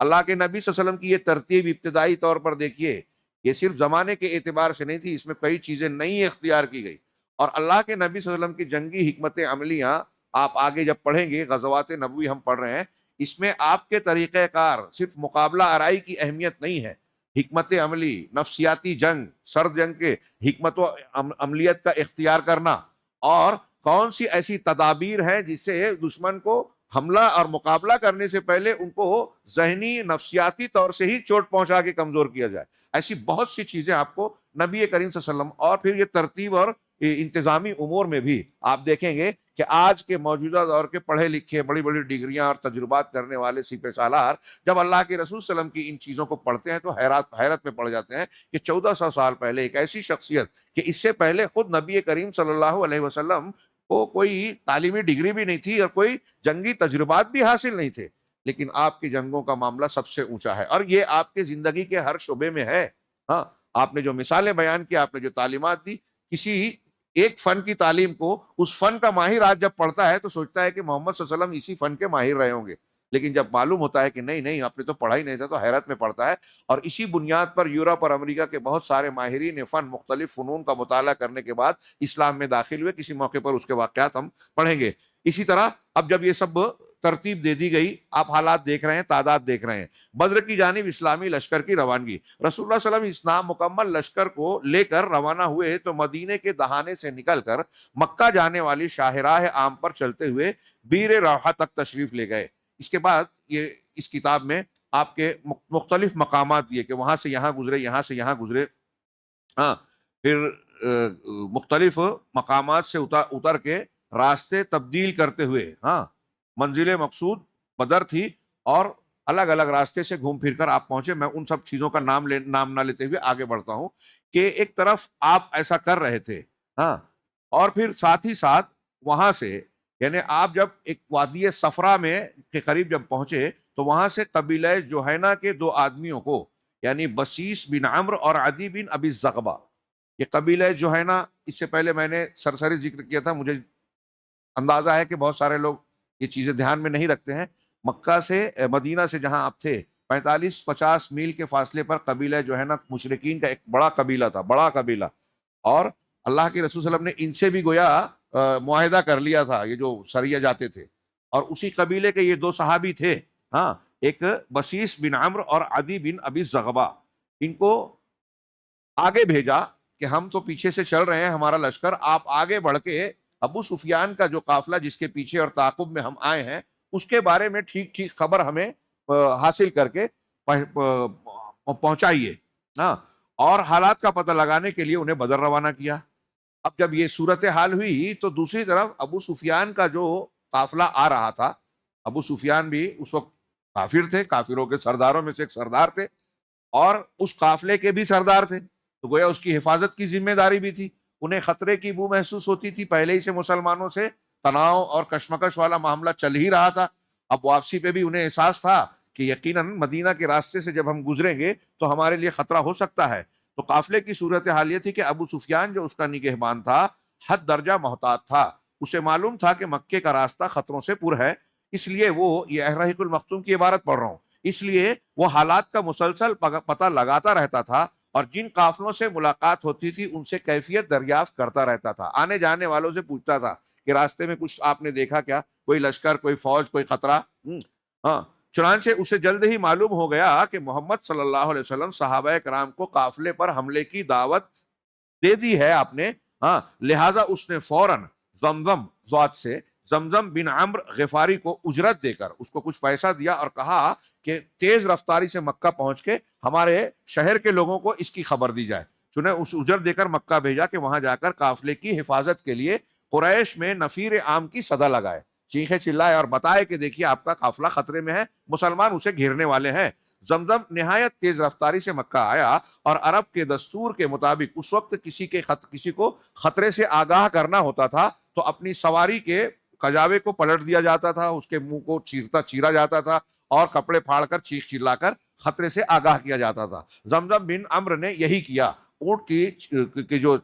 اللہ کے نبی صلی اللہ علیہ وسلم کی یہ ترتیب ابتدائی طور پر دیکھیے، یہ صرف زمانے کے اعتبار سے نہیں تھی، اس میں کئی چیزیں نئی اختیار کی گئی، اور اللہ کے نبی صلی اللہ علیہ وسلم کی جنگی حکمت عملیاں آپ آگے جب پڑھیں گے، غزوات نبوی ہم پڑھ رہے ہیں، اس میں آپ کے طریقہ کار صرف مقابلہ آرائی کی اہمیت نہیں ہے، حکمت عملی، نفسیاتی جنگ، سرد جنگ کے حکمت و عملیت کا اختیار کرنا، اور کون سی ایسی تدابیر ہیں جس سے دشمن کو حملہ اور مقابلہ کرنے سے پہلے ان کو ذہنی نفسیاتی طور سے ہی چوٹ پہنچا کے کمزور کیا جائے۔ ایسی بہت سی چیزیں آپ کو نبی کریم صلی اللہ علیہ وسلم، اور پھر یہ ترتیب اور انتظامی امور میں بھی آپ دیکھیں گے کہ آج کے موجودہ دور کے پڑھے لکھے بڑی بڑی ڈگریاں اور تجربات کرنے والے سپہ سالار جب اللہ کے رسول صلی اللہ علیہ وسلم کی ان چیزوں کو پڑھتے ہیں تو حیرت میں پڑ جاتے ہیں کہ 1400 سال پہلے ایک ایسی شخصیت کہ اس سے پہلے خود نبی کریم صلی اللہ علیہ وسلم کو کوئی تعلیمی ڈگری بھی نہیں تھی اور کوئی جنگی تجربات بھی حاصل نہیں تھے، لیکن آپ کی جنگوں کا معاملہ سب سے اونچا ہے، اور یہ آپ کے زندگی کے ہر شعبے میں ہے۔ ہاں، آپ نے جو مثالیں بیان کی، آپ نے جو تعلیمات دی، کسی ایک فن کی تعلیم کو اس فن کا ماہر آج جب پڑھتا ہے تو سوچتا ہے کہ محمد صلی اللہ علیہ وسلم اسی فن کے ماہر رہے ہوں گے، لیکن جب معلوم ہوتا ہے کہ نہیں آپ نے تو پڑھا ہی نہیں تھا، تو حیرت میں پڑتا ہے۔ اور اسی بنیاد پر یورپ اور امریکہ کے بہت سارے ماہرین فن مختلف فنون کا مطالعہ کرنے کے بعد اسلام میں داخل ہوئے، کسی موقع پر اس کے واقعات ہم پڑھیں گے۔ اسی طرح اب جب یہ سب ترتیب دے دی گئی، آپ حالات دیکھ رہے ہیں، تعداد دیکھ رہے ہیں، بدر کی جانب اسلامی لشکر کی روانگی، رسول اللہ صلی اللہ علیہ وسلم اس نامکمل لشکر کو لے کر روانہ ہوئے تو مدینے کے دہانے سے نکل کر مکہ جانے والی شاہراہ عام پر چلتے ہوئے بیر روحہ تک تشریف لے گئے۔ اس کے بعد یہ اس کتاب میں آپ کے مختلف مقامات دیے کہ وہاں سے یہاں گزرے، یہاں سے یہاں گزرے، ہاں، پھر مختلف مقامات سے اتر کے راستے تبدیل کرتے ہوئے، ہاں، منزل مقصود بدر تھی اور الگ الگ راستے سے گھوم پھر کر آپ پہنچے۔ میں ان سب چیزوں کا نام نہ لیتے ہوئے آگے بڑھتا ہوں کہ ایک طرف آپ ایسا کر رہے تھے، ہاں، اور پھر ساتھ ہی ساتھ وہاں سے یعنی آپ جب ایک وادی صفرا میں کے قریب جب پہنچے تو وہاں سے قبیلہ جوہینہ کے دو آدمیوں کو یعنی بسیس بن عمرو اور عدی بن ابی زغبہ، یہ قبیلہ جوہینہ اس سے پہلے میں نے سرسری ذکر کیا تھا، مجھے اندازہ ہے کہ بہت سارے لوگ یہ چیزیں دھیان میں نہیں رکھتے ہیں۔ مکہ سے مدینہ سے جہاں آپ تھے 45-50 میل کے فاصلے پر قبیلہ جوہینہ مشرکین کا ایک بڑا قبیلہ تھا، بڑا قبیلہ، اور اللہ کے رسول صلی اللہ علیہ وسلم نے ان سے بھی گویا معاہدہ کر لیا تھا، یہ جو سریہ جاتے تھے، اور اسی قبیلے کے یہ دو صحابی تھے، ہاں، ایک بسیس بن عمرو اور عدی بن ابی زغبہ، ان کو آگے بھیجا کہ ہم تو پیچھے سے چل رہے ہیں، ہمارا لشکر، آپ آگے بڑھ کے ابو سفیان کا جو قافلہ جس کے پیچھے اور تعاقب میں ہم آئے ہیں اس کے بارے میں ٹھیک ٹھیک خبر ہمیں حاصل کر کے پہنچائیے، ہاں، اور حالات کا پتہ لگانے کے لیے انہیں بدر روانہ کیا۔ اب جب یہ صورتحال ہوئی تو دوسری طرف ابو سفیان کا جو قافلہ آ رہا تھا، ابو سفیان بھی اس وقت کافر تھے، کافروں کے سرداروں میں سے ایک سردار تھے، اور اس قافلے کے بھی سردار تھے، تو گویا اس کی حفاظت کی ذمہ داری بھی تھی۔ انہیں خطرے کی بو محسوس ہوتی تھی، پہلے ہی سے مسلمانوں سے تناؤ اور کشمکش والا معاملہ چل ہی رہا تھا، اب واپسی پہ بھی انہیں احساس تھا کہ یقیناً مدینہ کے راستے سے جب ہم گزریں گے تو ہمارے لیے خطرہ ہو سکتا ہے۔ تو قافلے کی صورتحال یہ تھی کہ ابو سفیان جو اس کا نگہبان تھا حد درجہ محتاط تھا، اسے معلوم تھا کہ مکے کا راستہ خطروں سے پر ہے، اس لیے وہ یہ رحیق المختوم کی عبارت پڑھ رہا ہوں، اس لیے وہ حالات کا مسلسل پتہ لگاتا رہتا تھا، اور جن قافلوں سے ملاقات ہوتی تھی ان سے کیفیت دریافت کرتا رہتا تھا، آنے جانے والوں سے پوچھتا تھا کہ راستے میں کچھ آپ نے دیکھا کیا، کوئی لشکر، کوئی فوج، کوئی خطرہ، ہاں، چنانچہ اسے جلد ہی معلوم ہو گیا کہ محمد صلی اللہ علیہ وسلم صحابہ کرام کو قافلے پر حملے کی دعوت دے دی ہے آپ نے، ہاں، لہٰذا اس نے فوراً زمزم ذات سے زمزم بن عمرو غفاری کو اجرت دے کر اس کو کچھ پیسہ دیا اور کہا کہ تیز رفتاری سے مکہ پہنچ کے ہمارے شہر کے لوگوں کو اس کی خبر دی جائے۔ چنانچہ اس اجرت دے کر مکہ بھیجا کہ وہاں جا کر قافلے کی حفاظت کے لیے قریش میں نفیر عام کی صدا لگائے، چیخے چلائے اور بتائے کہ دیکھیے آپ کا قافلہ خطرے میں ہے، مسلمان اسے گھیرنے والے ہیں۔ زمزم نہایت تیز رفتاری سے مکہ آیا، اور عرب کے دستور کے مطابق اس وقت کسی کو خطرے سے آگاہ کرنا ہوتا تھا تو اپنی سواری کے کجاوے کو پلٹ دیا جاتا تھا، اس کے منہ کو چیرا جاتا تھا اور کپڑے پھاڑ کر چیخ چلا کر خطرے سے آگاہ کیا جاتا تھا۔ زمزم بن عمرو نے یہی کیا، اونٹ کی جو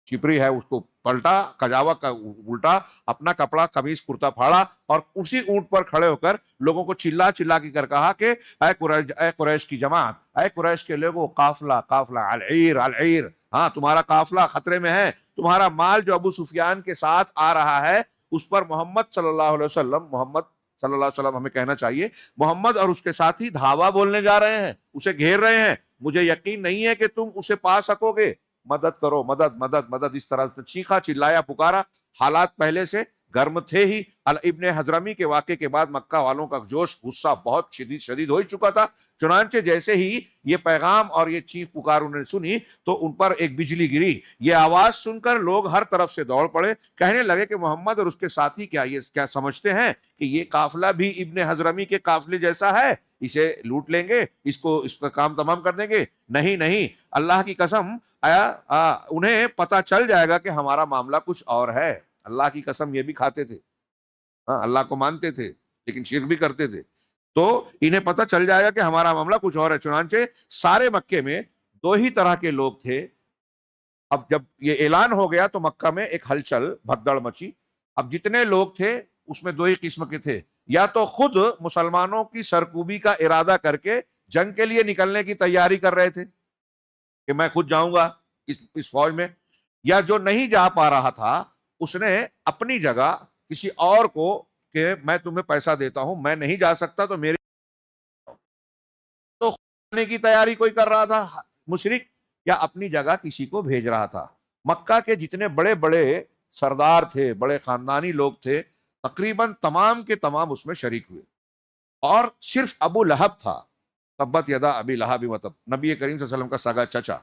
چپری ہے اس کو پلٹا، کجاوا کا الٹا، اپنا کپڑا قمیص کرتا پھاڑا، اور اسی اونٹ پر کھڑے ہو کر لوگوں کو چلا چلا کے کہا کہ اے قریش کی جماعت، اے قریش کے لوگوں، قافلہ قافلہ، العیر العیر، ہاں، تمہارا قافلہ خطرے میں ہے، تمہارا مال جو ابو سفیان کے ساتھ آ رہا ہے اس پر محمد صلی اللہ علیہ وسلم، محمد صلی اللہ علیہ وسلم ہمیں کہنا چاہیے، محمد اور اس کے ساتھی دھاوا بولنے جا رہے ہیں، اسے گھیر رہے ہیں، مجھے یقین نہیں ہے کہ تم اسے پا سکو گے، مدد کرو، مدد مدد مدد، اس طرح سے چیخا چلایا پکارا۔ حالات پہلے سے گرم تھے ہی، ابن حضرمی کے واقعے کے بعد مکہ والوں کا جوش غصہ بہت شدید ہو چکا تھا، چنانچہ جیسے ہی یہ پیغام اور یہ چیخ پکار انہوں نے سنی تو ان پر ایک بجلی گری، یہ آواز سن کر لوگ ہر طرف سے دوڑ پڑے، کہنے لگے کہ محمد اور اس کے ساتھی کیا سمجھتے ہیں کہ یہ قافلہ بھی ابن حضرمی کے قافلے جیسا ہے، اسے لوٹ لیں گے، اس کا کام تمام کر دیں گے؟ نہیں نہیں، اللہ کی قسم، انہیں پتہ چل جائے گا کہ ہمارا معاملہ کچھ اور ہے۔ اللہ کی قسم یہ بھی کھاتے تھے، ہاں، اللہ کو مانتے تھے لیکن شرک بھی کرتے تھے، تو انہیں پتہ چل جائے گا کہ ہمارا معاملہ کچھ اور ہے۔ چنانچہ سارے مکے میں دو ہی طرح کے لوگ تھے۔ اب جب یہ اعلان ہو گیا تو مکہ میں ایک ہلچل بھگدڑ مچی۔ اب جتنے لوگ تھے اس میں دو ہی قسم کے تھے، یا تو خود مسلمانوں کی سرکوبی کا ارادہ کر کے جنگ کے لیے نکلنے کی تیاری کر رہے تھے کہ میں خود جاؤں گا اس فوج میں، یا جو نہیں جا پا رہا تھا اس نے اپنی جگہ کسی اور کو کہ میں تمہیں پیسہ دیتا ہوں، میں نہیں جا سکتا تو میری تو خود کی تیاری کوئی کر رہا تھا مشرک، یا اپنی جگہ کسی کو بھیج رہا تھا۔ مکہ کے جتنے بڑے بڑے سردار تھے، بڑے خاندانی لوگ تھے، تقریباً تمام کے تمام اس میں شریک ہوئے، اور صرف ابو لہب تھا، تبت یدا ابی لہب وتب، نبی کریم صلی اللہ علیہ وسلم کا سگا چچا،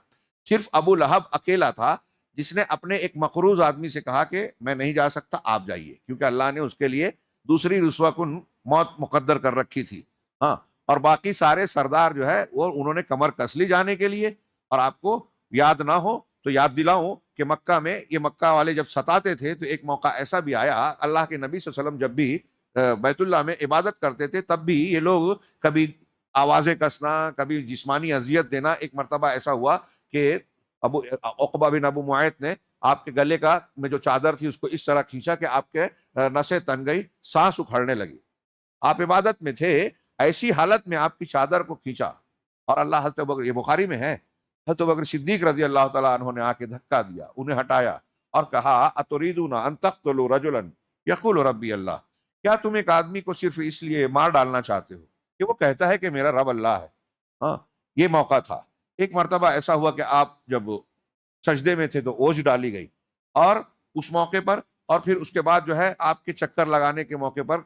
صرف ابو لہب اکیلا تھا جس نے اپنے ایک مقروض آدمی سے کہا کہ میں نہیں جا سکتا، آپ جائیے، کیونکہ اللہ نے اس کے لیے دوسری رسوا کن موت مقدر کر رکھی تھی، ہاں، اور باقی سارے سردار جو ہے وہ انہوں نے کمر کس لی جانے کے لیے، اور آپ کو یاد نہ ہو تو یاد دلاؤں کہ مکہ میں یہ مکہ والے جب ستاتے تھے تو ایک موقع ایسا بھی آیا، اللہ کے نبی صلی اللہ علیہ وسلم جب بھی بیت اللہ میں عبادت کرتے تھے تب بھی یہ لوگ کبھی آوازیں کسنا، کبھی جسمانی اذیت دینا. ایک مرتبہ ایسا ہوا کہ عقبہ بن ابو معیط نے آپ کے گلے کا میں جو چادر تھی اس کو اس طرح کھینچا کہ آپ کے نسیں تن گئی، سانس اکھڑنے لگی. آپ عبادت میں تھے، ایسی حالت میں آپ کی چادر کو کھینچا اور اللہ حضرت ابوبکر، یہ بخاری میں ہے، حضرت ابوبکر صدیق رضی اللہ تعالیٰ عنہ نے آ کے دھکا دیا، انہیں ہٹایا اور کہا اتریدون ان تقتلوا رجلا یقول ربی اللہ، کیا تم ایک آدمی کو صرف اس لیے مار ڈالنا چاہتے ہو کہ وہ کہتا ہے کہ میرا رب اللہ ہے؟ ہاں، یہ موقع تھا. ایک مرتبہ ایسا ہوا کہ آپ جب سجدے میں تھے تو اوجھ ڈالی گئی، اور اس موقع پر اور پھر اس کے بعد جو ہے آپ کے چکر لگانے کے موقع پر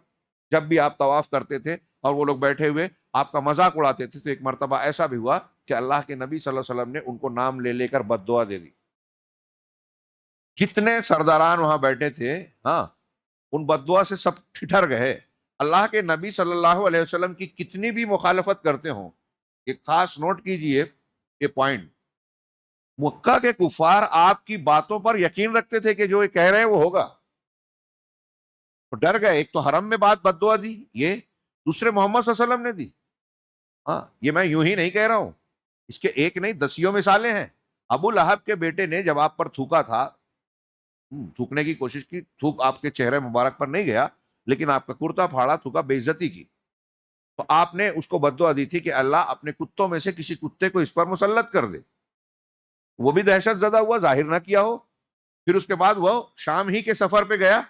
جب بھی آپ طواف کرتے تھے اور وہ لوگ بیٹھے ہوئے آپ کا مذاق اڑاتے تھے، تو ایک مرتبہ ایسا بھی ہوا کہ اللہ کے نبی صلی اللہ علیہ وسلم نے ان کو نام لے لے کر بد دعا دے دی. جتنے سرداران وہاں بیٹھے تھے، ہاں، ان بد دعا سے سب ٹھٹر گئے. اللہ کے نبی صلی اللہ علیہ وسلم کی کتنی بھی مخالفت کرتے ہوں، ایک خاص نوٹ کیجئے یہ پوائنٹ، مکہ کے کفار آپ کی باتوں پر یقین رکھتے تھے کہ جو یہ کہہ رہے ہیں وہ ہوگا، تو ڈر گئے. ایک تو حرم میں بات بد دعا دی، یہ دوسرے محمد صلی اللہ علیہ وسلم نے دی. ہاں، یہ میں یوں ہی نہیں کہہ رہا ہوں، اس کے ایک نہیں دسیوں مثالیں ہیں. ابو لہب کے بیٹے نے جب آپ پر تھوکا تھا، تھوکنے کی کوشش کی، تھوک آپ کے چہرے مبارک پر نہیں گیا لیکن آپ کا کرتا پھاڑا، تھوکا، بے عزتی کی، تو آپ نے اس کو بد دعا دی تھی کہ اللہ اپنے کتوں میں سے کسی کتے کو اس پر مسلط کر دے. وہ بھی دہشت زدہ ہوا، ظاہر نہ کیا ہو. پھر اس کے بعد وہ شام ہی کے سفر پہ گیا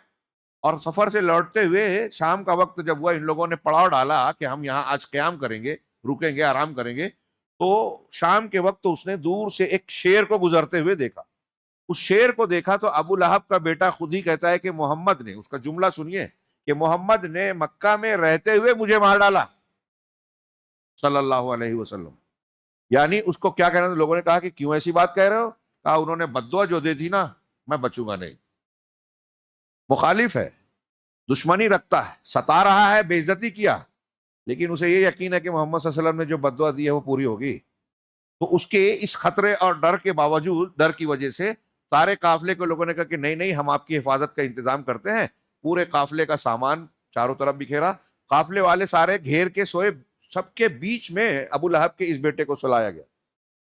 اور سفر سے لوٹتے ہوئے شام کا وقت جب ہوا، ان لوگوں نے پڑاؤ ڈالا کہ ہم یہاں آج قیام کریں گے، رکیں گے، آرام کریں گے. تو شام کے وقت اس نے دور سے ایک شیر کو گزرتے ہوئے دیکھا. اس شیر کو دیکھا تو ابو لہب کا بیٹا خود ہی کہتا ہے کہ محمد نے، اس کا جملہ سنیے، کہ محمد نے مکہ میں رہتے ہوئے مجھے مار ڈالا صلی اللہ علیہ وسلم. یعنی اس کو کیا کہنا تھا؟ لوگوں نے کہا کہ کیوں ایسی بات کہہ رہے ہو؟ کہا انہوں نے بد دعا جو دی تھی نا، میں بچوں گا نہیں. مخالف ہے، دشمنی رکھتا ہے، ستا رہا ہے، بے عزتی کیا، لیکن اسے یہ یقین ہے کہ محمد صلی اللہ علیہ وسلم نے جو بد دعا دی ہے وہ پوری ہوگی. تو اس کے اس خطرے اور ڈر کے باوجود، ڈر کی وجہ سے سارے قافلے کو لوگوں نے کہا کہ نہیں نہیں، ہم آپ کی حفاظت کا انتظام کرتے ہیں. پورے قافلے کا سامان چاروں طرف بکھیرا، قافلے والے سارے گھیر کے سوئے، سب کے بیچ میں ابو لہب کے اس بیٹے کو سلایا گیا.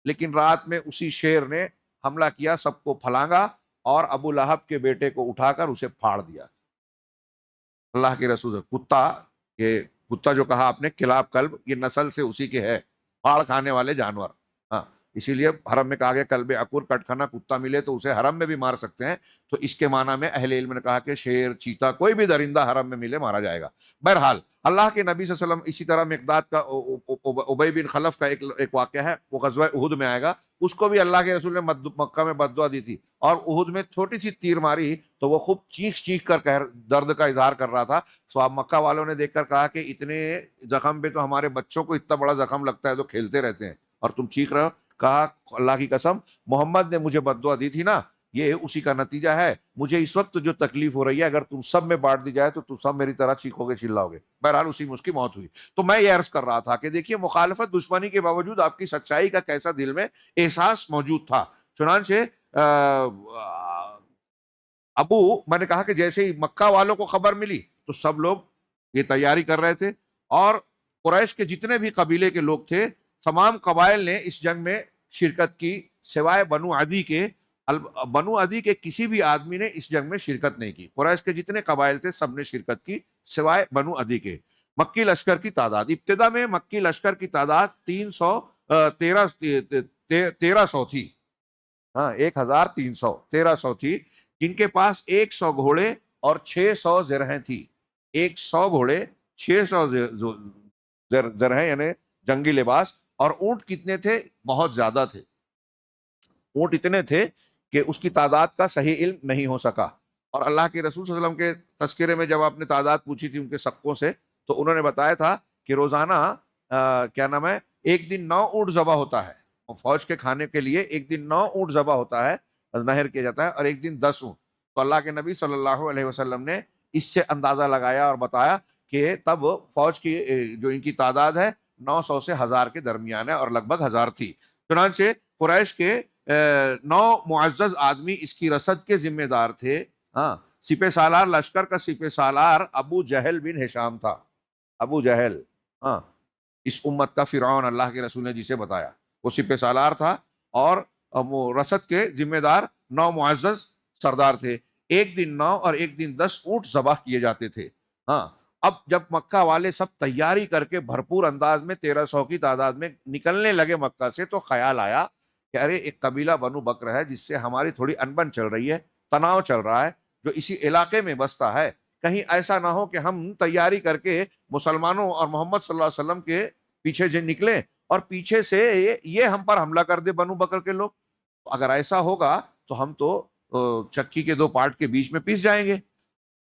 لیکن رات میں اسی شیر نے حملہ کیا، سب کو پھلانگا اور ابو لہب کے بیٹے کو اٹھا کر اسے پھاڑ دیا. اللہ کے رسول، کتا، یہ کتا جو کہا آپ نے، کلاب، کلب، یہ نسل سے اسی کے ہے، پھاڑ کھانے والے جانور. ہاں، اسی لیے حرم میں کہا گیا کلب عقور، کٹخنا کتا ملے تو اسے حرم میں بھی مار سکتے ہیں. تو اس کے معنی میں اہل علم نے کہا کہ شیر، چیتا، کوئی بھی درندہ حرم میں ملے مارا جائے گا. بہرحال اللہ کے نبی صلی اللہ علیہ وسلم، اسی طرح مقداد کا، ابی بن خلف کا ایک واقعہ ہے، وہ غزوہ احد میں آئے گا. اس کو بھی اللہ کے رسول نے مکہ میں بد دعا دی تھی، اور احد میں چھوٹی سی تیر ماری تو وہ خوب چیخ چیخ کر درد کا اظہار کر رہا تھا. تو اب مکہ والوں نے دیکھ کر کہا کہ اتنے زخم پہ تو ہمارے بچوں کو اتنا بڑا زخم لگتا ہے تو کھیلتے رہتے ہیں اور تم چیخ رہے ہو. کہا اللہ کی قسم، محمد نے مجھے بد دعا دی تھی نا، یہ اسی کا نتیجہ ہے. مجھے اس وقت جو تکلیف ہو رہی ہے، اگر تم سب میں بانٹ دی جائے تو تم سب میری طرح چیخو گے، چلاؤ گے. بہرحال اسی میں اس کی موت ہوئی. تو میں یہ عرض کر رہا تھا کہ دیکھیے، مخالفت، دشمنی کے باوجود آپ کی سچائی کا کیسا دل میں احساس موجود تھا. چنانچہ میں نے کہا کہ جیسے ہی مکہ والوں کو خبر ملی تو سب لوگ یہ تیاری کر رہے تھے، اور قریش کے جتنے بھی قبیلے کے لوگ تھے، تمام قبائل نے اس جنگ میں شرکت کی، سوائے بنو عدی کے. بنو عدی کے کسی بھی آدمی نے اس جنگ میں شرکت نہیں کی. قریش کے جتنے قبائل تھے سب نے شرکت کی سوائے بنو عدی کے. مکی لشکر کی تعداد، ابتدا میں مکی لشکر کی تعداد 1300 تھی. ہاں، 1300 تھی، جن کے پاس 100 گھوڑے اور 600 زرہیں تھی. 100 گھوڑے، 600 زرہیں یعنی جنگی لباس. اور اونٹ کتنے تھے؟ بہت زیادہ تھے. اونٹ اتنے تھے کہ اس کی تعداد کا صحیح علم نہیں ہو سکا. اور اللہ کے رسول صلی اللہ علیہ وسلم کے تذکرے میں جب آپ نے تعداد پوچھی تھی ان کے سقوں سے، تو انہوں نے بتایا تھا کہ روزانہ کیا نام ہے، ایک دن 9 اونٹ ذبح ہوتا ہے. فوج کے کھانے کے لیے ایک دن 9 اونٹ ذبح ہوتا ہے، نہر کیا جاتا ہے، اور ایک دن 10 اونٹ. تو اللہ کے نبی صلی اللہ علیہ وسلم نے اس سے اندازہ لگایا اور بتایا کہ تب فوج کی جو ان کی تعداد ہے 900 سے 1000 کے درمیان ہے، اور لگ بھگ 1000 تھی. چنانچہ قریش کے 9 معزز آدمی اس کی رسد کے ذمہ دار تھے. ہاں، سپہ سالار لشکر کا سپہ سالار ابو جہل بن ہشام تھا. ابو جہل، ہاں، اس امت کا فرعون اللہ کے رسول نے جسے بتایا، وہ سپہ سالار تھا. اور رسد کے ذمہ دار 9 معزز سردار تھے. ایک دن 9 اور ایک دن 10 اونٹ ذبح کیے جاتے تھے. ہاں، اب جب مکہ والے سب تیاری کر کے بھرپور انداز میں 1300 کی تعداد میں نکلنے لگے مکہ سے، تو خیال آیا کہ ارے ایک قبیلہ بنو بکر ہے جس سے ہماری تھوڑی انبن چل رہی ہے، تناؤ چل رہا ہے، جو اسی علاقے میں بستا ہے. کہیں ایسا نہ ہو کہ ہم تیاری کر کے مسلمانوں اور محمد صلی اللہ علیہ وسلم کے پیچھے جو نکلیں اور پیچھے سے یہ ہم پر حملہ کر دے بنو بکر کے لوگ. اگر ایسا ہوگا تو ہم تو چکی کے 2 پارٹ کے بیچ میں پیس جائیں گے.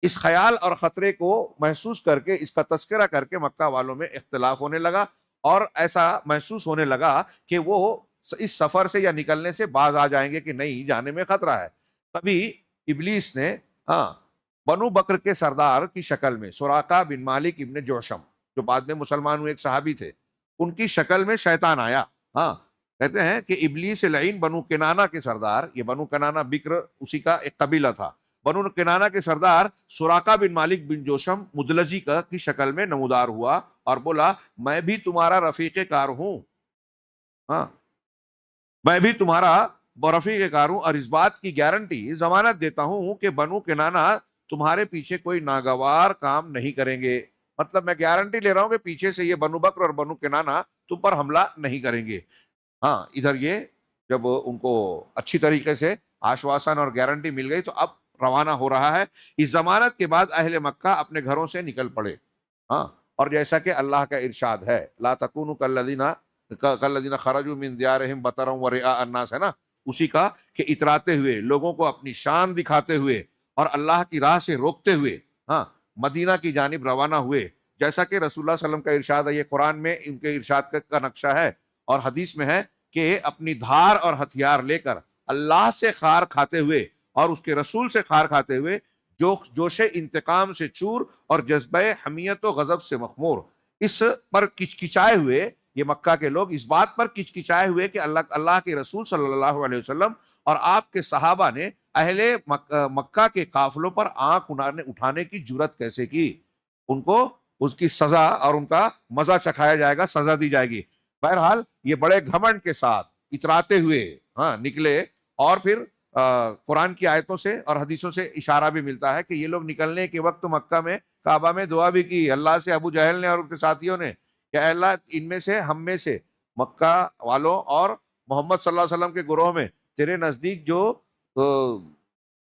اس خیال اور خطرے کو محسوس کر کے، اس کا تذکرہ کر کے مکہ والوں میں اختلاف ہونے لگا، اور ایسا محسوس ہونے لگا کہ وہ اس سفر سے یا نکلنے سے باز آ جائیں گے کہ نہیں، جانے میں خطرہ ہے. تبھی ابلیس نے بنو بکر کے سردار کی شکل میں سراقہ بن مالک ابن جوشم، جو بعد میں مسلمان ہوئے، ایک صحابی تھے، ان کی شکل میں شیطان آیا. ہاں، کہتے ہیں کہ ابلیس لعین بنو کنانہ کے سردار، یہ بنو کنانہ بکر اسی کا ایک قبیلہ تھا، بنو کنانہ کے سردار سراقہ بن مالک بن جوشم مدلجی کی شکل میں نمودار ہوا اور بولا میں بھی تمہارا رفیق کار ہوں. ہاں، میں بھی تمہارا رفیق کار ہوں، اور اس بات کی گارنٹی، ضمانت دیتا ہوں کہ بنو کنانہ تمہارے پیچھے کوئی ناگوار کام نہیں کریں گے. مطلب میں گارنٹی لے رہا ہوں کہ پیچھے سے یہ بنو بکر اور بنو کنانہ تم پر حملہ نہیں کریں گے. ہاں، ادھر یہ جب ان کو اچھی طریقے سے آشواسن اور گارنٹی مل گئی تو اب روانہ ہو رہا ہے. اس ضمانت کے بعد اہل مکہ اپنے گھروں سے نکل پڑے. ہاں، اور جیسا کہ اللہ کا ارشاد ہے، لا تکونوا کالذین خرجوا من دیارہم بطرا ورئاء الناس، ہے نا، اسی کا کہ اتراتے ہوئے، لوگوں کو اپنی شان دکھاتے ہوئے اور اللہ کی راہ سے روکتے ہوئے، ہاں، مدینہ کی جانب روانہ ہوئے. جیسا کہ رسول اللہ صلی اللہ علیہ وسلم کا ارشاد ہے، یہ قرآن میں ان کے ارشاد کا نقشہ ہے، اور حدیث میں ہے کہ اپنی دھار اور ہتھیار لے کر اللہ سے خار کھاتے ہوئے اور اس کے رسول سے خار کھاتے ہوئے، جوش انتقام سے چور اور جذبہ حمیت و غضب سے مخمور، اس پر کچکچائے ہوئے، یہ مکہ کے لوگ اس بات پر کچکچائے ہوئے کہ اللہ کے رسول صلی اللہ علیہ وسلم اور آپ کے صحابہ نے اہل مکہ کے قافلوں پر آنکھ اٹھانے کی جرت کیسے کی. ان کو اس کی سزا اور ان کا مزہ چکھایا جائے گا، سزا دی جائے گی. بہرحال یہ بڑے گھمنڈ کے ساتھ اتراتے ہوئے نکلے. اور پھر قرآن کی آیتوں سے اور حدیثوں سے اشارہ بھی ملتا ہے کہ یہ لوگ نکلنے کے وقت مکہ میں کعبہ میں دعا بھی کی اللہ سے، ابو جہل نے اور ان کے ساتھیوں نے، کہ اے اللہ ان میں سے، ہم میں سے، مکہ والوں اور محمد صلی اللہ علیہ وسلم کے گروہ میں تیرے نزدیک جو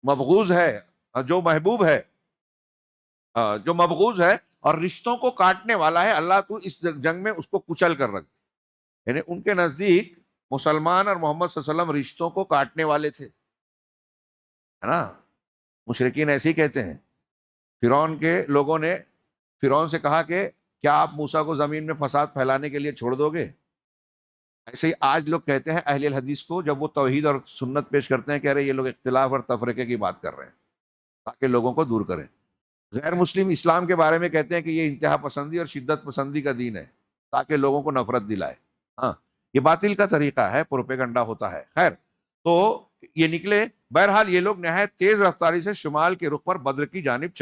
مبغوض ہے، جو محبوب ہے، جو مبغوض ہے اور رشتوں کو کاٹنے والا ہے، اللہ تو اس جنگ میں اس کو کچل کر رکھ دے. یعنی ان کے نزدیک مسلمان اور محمد صلی اللہ علیہ وسلم رشتوں کو کاٹنے والے تھے، ہے نا. مشرکین ایسے ہی کہتے ہیں. فرعون کے لوگوں نے فرعون سے کہا کہ کیا آپ موسیٰ کو زمین میں فساد پھیلانے کے لیے چھوڑ دو گے؟ ایسے ہی آج لوگ کہتے ہیں اہل الحدیث کو، جب وہ توحید اور سنت پیش کرتے ہیں، کہہ رہے یہ لوگ اختلاف اور تفرقے کی بات کر رہے ہیں تاکہ لوگوں کو دور کریں. غیر مسلم اسلام کے بارے میں کہتے ہیں کہ یہ انتہا پسندی اور شدت پسندی کا دین ہے تاکہ لوگوں کو نفرت دلائے. ہاں، یہ باطل کا طریقہ ہے، پروپیگنڈا ہوتا ہے. خیر، تو یہ نکلے. بہرحال یہ لوگ نہایت تیز رفتاری سے شمال کے رخ پر بدر کی جانب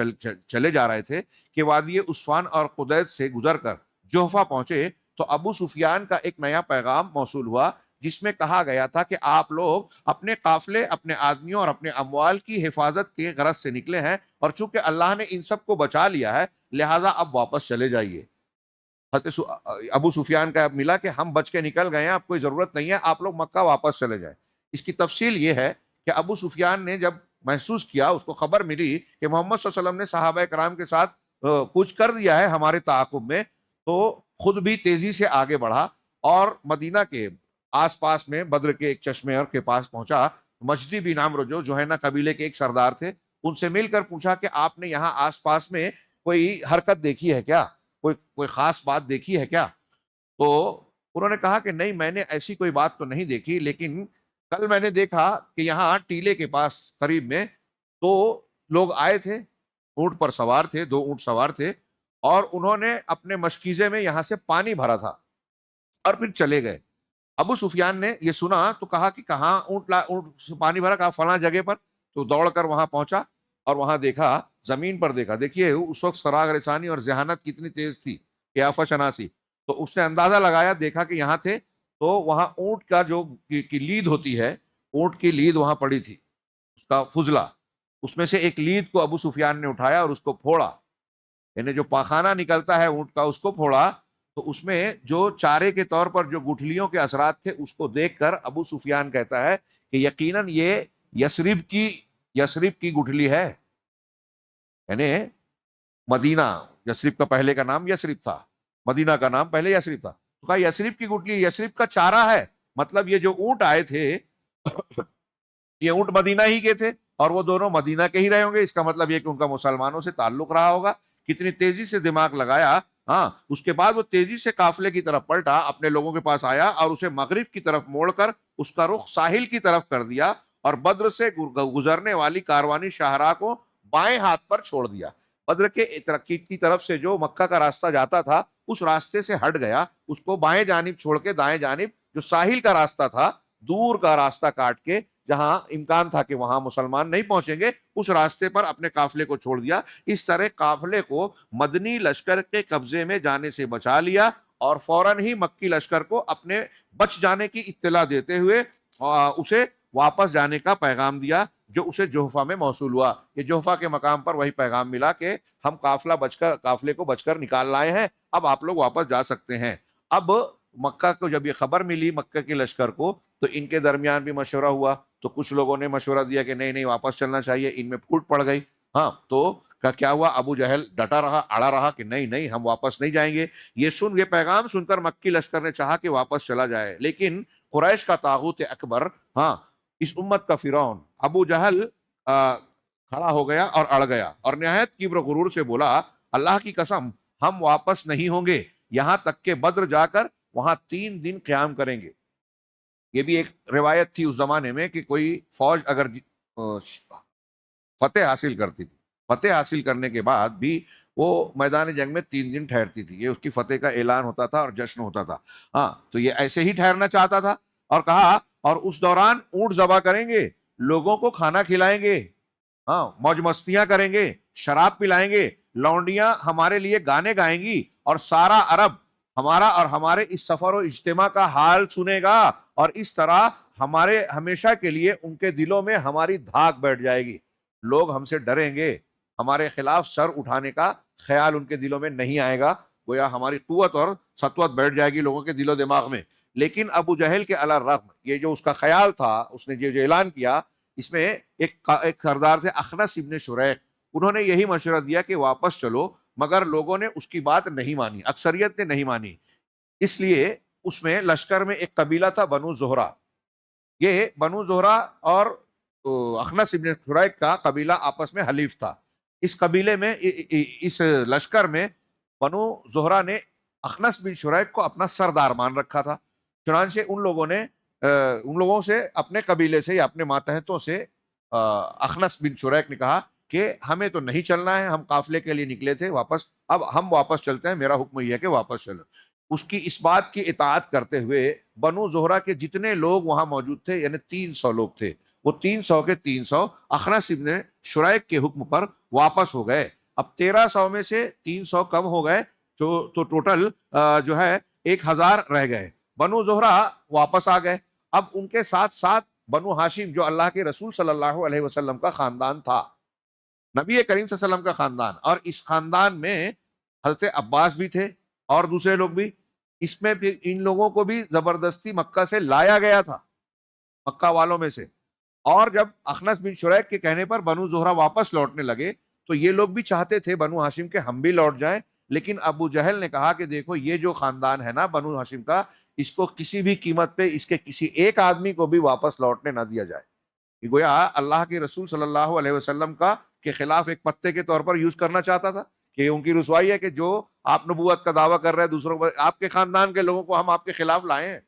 چلے جا رہے تھے کہ وادی عصفان اور قدید سے گزر کر جوحفہ پہنچے تو ابو سفیان کا ایک نیا پیغام موصول ہوا، جس میں کہا گیا تھا کہ آپ لوگ اپنے قافلے، اپنے آدمیوں اور اپنے اموال کی حفاظت کے غرض سے نکلے ہیں، اور چونکہ اللہ نے ان سب کو بچا لیا ہے لہٰذا اب واپس چلے جائیے. ابو سفیان کا اب ملا کہ ہم بچ کے نکل گئے ہیں، اب کوئی ضرورت نہیں ہے، آپ لوگ مکہ واپس چلے جائیں. اس کی تفصیل یہ ہے کہ ابو سفیان نے جب محسوس کیا، اس کو خبر ملی کہ محمد صلی اللہ علیہ وسلم نے صحابہ کرام کے ساتھ کچھ کر دیا ہے ہمارے تعاقب میں، تو خود بھی تیزی سے آگے بڑھا اور مدینہ کے آس پاس میں بدر کے ایک چشمے اور کے پاس پہنچا. مجدی بن عمرو جو جوہینہ قبیلے کے ایک سردار تھے، ان سے مل کر پوچھا کہ آپ نے یہاں آس پاس میں کوئی حرکت دیکھی ہے کیا، کوئی خاص بات دیکھی ہے کیا؟ تو انہوں نے کہا کہ نہیں، میں نے ایسی کوئی بات تو نہیں دیکھی، لیکن کل میں نے دیکھا کہ یہاں ٹیلے کے پاس قریب میں 2 لوگ آئے تھے، اونٹ پر سوار تھے، 2 اونٹ سوار تھے، اور انہوں نے اپنے مشکیزے میں یہاں سے پانی بھرا تھا اور پھر چلے گئے. ابو سفیان نے یہ سنا تو کہا کہ کہاں اونٹ سے پانی بھرا؟ کہا فلاں جگہ پر. تو دوڑ کر وہاں پہنچا اور وہاں دیکھا، زمین پر دیکھا. دیکھیے اس وقت سراغ رسانی اور ذہانت کتنی تیز تھی، قیافہ شناسی. تو اس نے اندازہ لگایا، دیکھا کہ یہاں تھے. تو وہاں اونٹ کا جو کی لید ہوتی ہے، اونٹ کی لید وہاں پڑی تھی، اس کا فضلہ. اس میں سے ایک لید کو ابو سفیان نے اٹھایا اور اس کو پھوڑا، یعنی جو پاخانہ نکلتا ہے اونٹ کا اس کو پھوڑا. تو اس میں جو چارے کے طور پر جو گٹھلیوں کے اثرات تھے اس کو دیکھ کر ابو سفیان کہتا ہے کہ یقیناً یہ یثرب کی گٹھلی ہے، یعنی مدینہ. یثرب کا پہلے کا نام یثرب تھا، مدینہ کا نام پہلے یثرب تھا. تو کہا یثرب کی گٹھلی، یثرب کا چارہ ہے. مطلب یہ جو اونٹ آئے تھے یہ اونٹ مدینہ ہی کے تھے اور وہ دونوں مدینہ کے ہی رہے ہوں گے. اس کا مطلب یہ کہ ان کا مسلمانوں سے تعلق رہا ہوگا. کتنی تیزی سے دماغ لگایا. ہاں، اس کے بعد وہ تیزی سے قافلے کی طرف پلٹا، اپنے لوگوں کے پاس آیا اور اسے مغرب کی طرف موڑ کر اس کا رخ ساحل کی طرف کر دیا اور بدر سے گزرنے والی کاروانی شاہراہ کو بائیں ہاتھ پر چھوڑ دیا. بدر کے ترقی کی طرف سے جو مکہ کا راستہ جاتا تھا اس راستے سے ہٹ گیا، اس کو بائیں جانب چھوڑ کے دائیں جانب جو ساحل کا راستہ تھا، دور کا راستہ کاٹ کے جہاں امکان تھا کہ وہاں مسلمان نہیں پہنچیں گے، اس راستے پر اپنے قافلے کو چھوڑ دیا. اس طرح قافلے کو مدنی لشکر کے قبضے میں جانے سے بچا لیا اور فوراً ہی مکی لشکر کو اپنے بچ جانے کی اطلاع دیتے ہوئے اسے واپس جانے کا پیغام دیا، جو اسے جوحفہ میں موصول ہوا. کہ جوحفہ کے مقام پر وہی پیغام ملا کہ ہم قافلے کو بچ کر نکال لائے ہیں، اب آپ لوگ واپس جا سکتے ہیں. اب مکہ کو جب یہ خبر ملی، مکہ کے لشکر کو، تو ان کے درمیان بھی مشورہ ہوا. تو کچھ لوگوں نے مشورہ دیا کہ نہیں واپس چلنا چاہیے. ان میں پھوٹ پڑ گئی. ہاں، تو کیا ہوا؟ ابو جہل ڈٹا رہا، اڑا رہا کہ نہیں ہم واپس نہیں جائیں گے. یہ پیغام سن کر مکی لشکر نے چاہا کہ واپس چلا جائے، لیکن قریش کا طاغوت اکبر، ہاں، اس امت کا فرعون ابو جہل کھڑا ہو گیا اور اڑ گیا اور نہایت کبر و غرور سے بولا، اللہ کی قسم ہم واپس نہیں ہوں گے یہاں تک کہ بدر جا کر وہاں 3 دن قیام کریں گے. یہ بھی ایک روایت تھی اس زمانے میں کہ کوئی فوج اگر فتح حاصل کرتی تھی، فتح حاصل کرنے کے بعد بھی وہ میدان جنگ میں 3 دن ٹھہرتی تھی. یہ اس کی فتح کا اعلان ہوتا تھا اور جشن ہوتا تھا. ہاں، تو یہ ایسے ہی ٹھہرنا چاہتا تھا اور کہا اور اس دوران اونٹ ذبح کریں گے، لوگوں کو کھانا کھلائیں گے، ہاں، موج مستیاں کریں گے، شراب پلائیں گے، لونڈیاں ہمارے لیے گانے گائیں گی اور سارا عرب ہمارا اور ہمارے اس سفر و اجتماع کا حال سنے گا اور اس طرح ہمارے ہمیشہ کے لیے ان کے دلوں میں ہماری دھاک بیٹھ جائے گی. لوگ ہم سے ڈریں گے، ہمارے خلاف سر اٹھانے کا خیال ان کے دلوں میں نہیں آئے گا، گویا ہماری قوت اور سطوت بیٹھ جائے گی لوگوں کے دل و دماغ میں. لیکن ابو جہل کے علی الرغم یہ جو اس کا خیال تھا، اس نے جو اعلان کیا، اس میں ایک سردار تھے اخنس ابن شریح، انہوں نے یہی مشورہ دیا کہ واپس چلو، مگر لوگوں نے اس کی بات نہیں مانی، اکثریت نے نہیں مانی. اس لیے اس میں لشکر میں ایک قبیلہ تھا بنو زہرہ. یہ بنو زہرہ اور اخنس ابن شریح کا قبیلہ آپس میں حلیف تھا. اس قبیلے میں اس لشکر میں بنو زہرہ نے اخنس بن شریح کو اپنا سردار مان رکھا تھا. چنانچہ ان لوگوں سے اپنے قبیلے سے یا اپنے ماتحتوں سے اخنس بن شریح نے کہا کہ ہمیں تو نہیں چلنا ہے، ہم قافلے کے لیے نکلے تھے واپس، اب ہم واپس چلتے ہیں، میرا حکم یہ ہے کہ واپس چلو. اس کی اس بات کی اطاعت کرتے ہوئے بنو زہرہ کے جتنے لوگ وہاں موجود تھے، یعنی 300 لوگ تھے، وہ 300 کے 300 اخنس ابن شریح کے حکم پر واپس ہو گئے. اب 1300 میں سے 300 کم ہو گئے تو ٹوٹل جو ہے 1000 رہ گئے. بنو زہرہ واپس آ گئے. اب ان کے ساتھ ساتھ بنو ہاشم جو اللہ کے رسول صلی اللہ علیہ وسلم کا خاندان تھا، نبی کریم صلی اللہ علیہ وسلم کا خاندان، اور اس خاندان میں حضرت عباس بھی تھے اور دوسرے لوگ بھی. اس میں بھی ان لوگوں کو بھی زبردستی مکہ سے لایا گیا تھا، مکہ والوں میں سے. اور جب اخنس بن شریح کے کہنے پر بنو زہرہ واپس لوٹنے لگے تو یہ لوگ بھی چاہتے تھے بنو ہاشم کے ہم بھی لوٹ جائیں، لیکن ابو جہل نے کہا کہ دیکھو یہ جو خاندان ہے نا بنو ہاشم کا، اس کو کسی بھی قیمت پہ اس کے کسی ایک آدمی کو بھی واپس لوٹنے نہ دیا جائے. کہ گویا اللہ کے رسول صلی اللہ علیہ وسلم کا کے خلاف ایک پتے کے طور پر یوز کرنا چاہتا تھا کہ ان کی رسوائی ہے کہ جو آپ نبوت کا دعویٰ کر رہے ہیں دوسروں کو، آپ کے خاندان کے لوگوں کو ہم آپ کے خلاف لائے ہیں.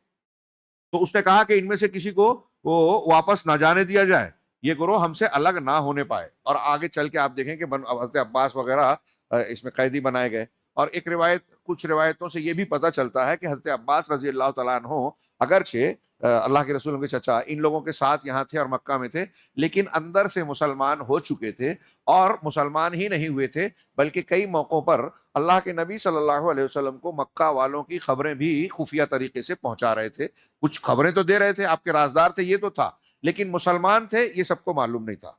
تو اس نے کہا کہ ان میں سے کسی کو وہ واپس نہ جانے دیا جائے، یہ گروہ ہم سے الگ نہ ہونے پائے. اور آگے چل کے آپ دیکھیں کہ حضرت عباس وغیرہ اس میں قیدی بنائے گئے. اور ایک روایت کچھ روایتوں سے یہ بھی پتہ چلتا ہے کہ حضرت عباس رضی اللہ تعالیٰ عنہ اگرچہ اللہ کے رسول کے چچا ان لوگوں کے ساتھ یہاں تھے اور مکہ میں تھے، لیکن اندر سے مسلمان ہو چکے تھے، اور مسلمان ہی نہیں ہوئے تھے بلکہ کئی موقعوں پر اللہ کے نبی صلی اللہ علیہ وسلم کو مکہ والوں کی خبریں بھی خفیہ طریقے سے پہنچا رہے تھے. کچھ خبریں تو دے رہے تھے، آپ کے رازدار تھے یہ تو تھا، لیکن مسلمان تھے یہ سب کو معلوم نہیں تھا.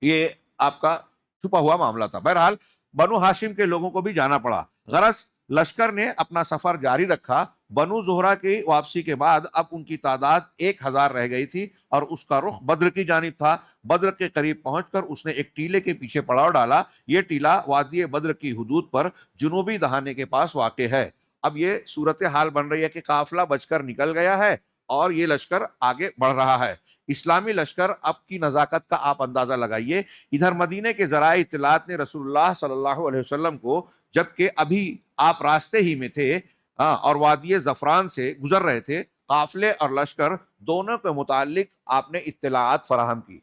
یہ آپ کا چھپا ہوا معاملہ تھا. بہرحال بنو ہاشم کے لوگوں کو بھی جانا پڑا. غرض لشکر نے اپنا سفر جاری رکھا. بنو زہرہ کی واپسی کے بعد اب ان کی تعداد 1000 رہ گئی تھی، اور اس کا رخ بدر کی جانب تھا. بدر کے قریب پہنچ کر اس نے ایک ٹیلے کے پیچھے پڑاؤ ڈالا. یہ ٹیلا وادی بدر کی حدود پر جنوبی دہانے کے پاس واقع ہے. اب یہ صورتحال بن رہی ہے کہ قافلہ بچ کر نکل گیا ہے اور یہ لشکر آگے بڑھ رہا ہے. اسلامی لشکر اب کی نزاکت کا آپ اندازہ لگائیے. ادھر مدینے کے ذرائع اطلاعات نے رسول اللہ صلی اللہ علیہ وسلم کو، جبکہ ابھی آپ راستے ہی میں تھے اور وادی زفران سے گزر رہے تھے، قافلے اور لشکر دونوں کے متعلق آپ نے اطلاعات فراہم کی،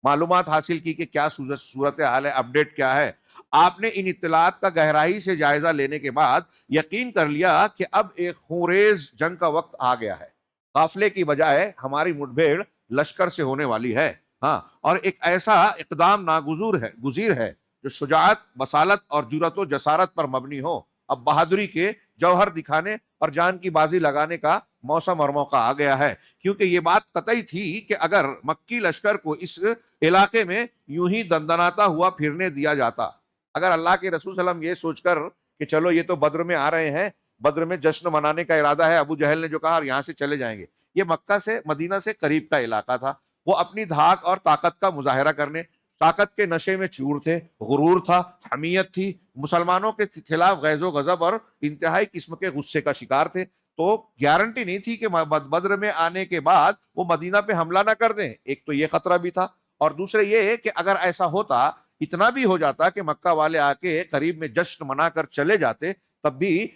معلومات حاصل کی کہ کیا صورتحال ہے، اپڈیٹ کیا ہے. آپ نے ان اطلاعات کا گہرائی سے جائزہ لینے کے بعد یقین کر لیا کہ اب ایک خونریز جنگ کا وقت آ گیا ہے. قافلے کی بجائے ہماری مٹبھیڑ لشکر سے ہونے والی ہے. اور ایک ایسا اقدام گزیر ہے جو شجاعت، بصالت اور جرأت و جسارت پر مبنی ہو. اب بہادری کے جوہر دکھانے اور جان کی بازی لگانے کا موسم اور موقع آ گیا ہے، کیونکہ یہ بات قطعی تھی کہ اگر مکی لشکر کو اس علاقے میں یوں ہی دندناتا ہوا پھرنے دیا جاتا، اگر اللہ کے رسول صلی اللہ علیہ وسلم یہ سوچ کر کہ چلو یہ تو بدر میں آ رہے ہیں، بدر میں جشن منانے کا ارادہ ہے، ابو جہل نے جو کہا اور یہاں سے چلے جائیں گے. یہ مکہ سے، مدینہ سے قریب کا علاقہ تھا. وہ اپنی دھاک اور طاقت کا مظاہرہ کرنے، طاقت کے نشے میں چور تھے، غرور تھا، حمیت تھی، مسلمانوں کے خلاف غیظ و غضب اور انتہائی قسم کے غصے کا شکار تھے. تو گارنٹی نہیں تھی کہ بدر میں آنے کے بعد وہ مدینہ پہ حملہ نہ کر دیں. ایک تو یہ خطرہ بھی تھا، اور دوسرے یہ کہ اگر ایسا ہوتا، اتنا بھی ہو جاتا کہ مکہ والے آ کے قریب میں جشن منا کر چلے جاتے، تب بھی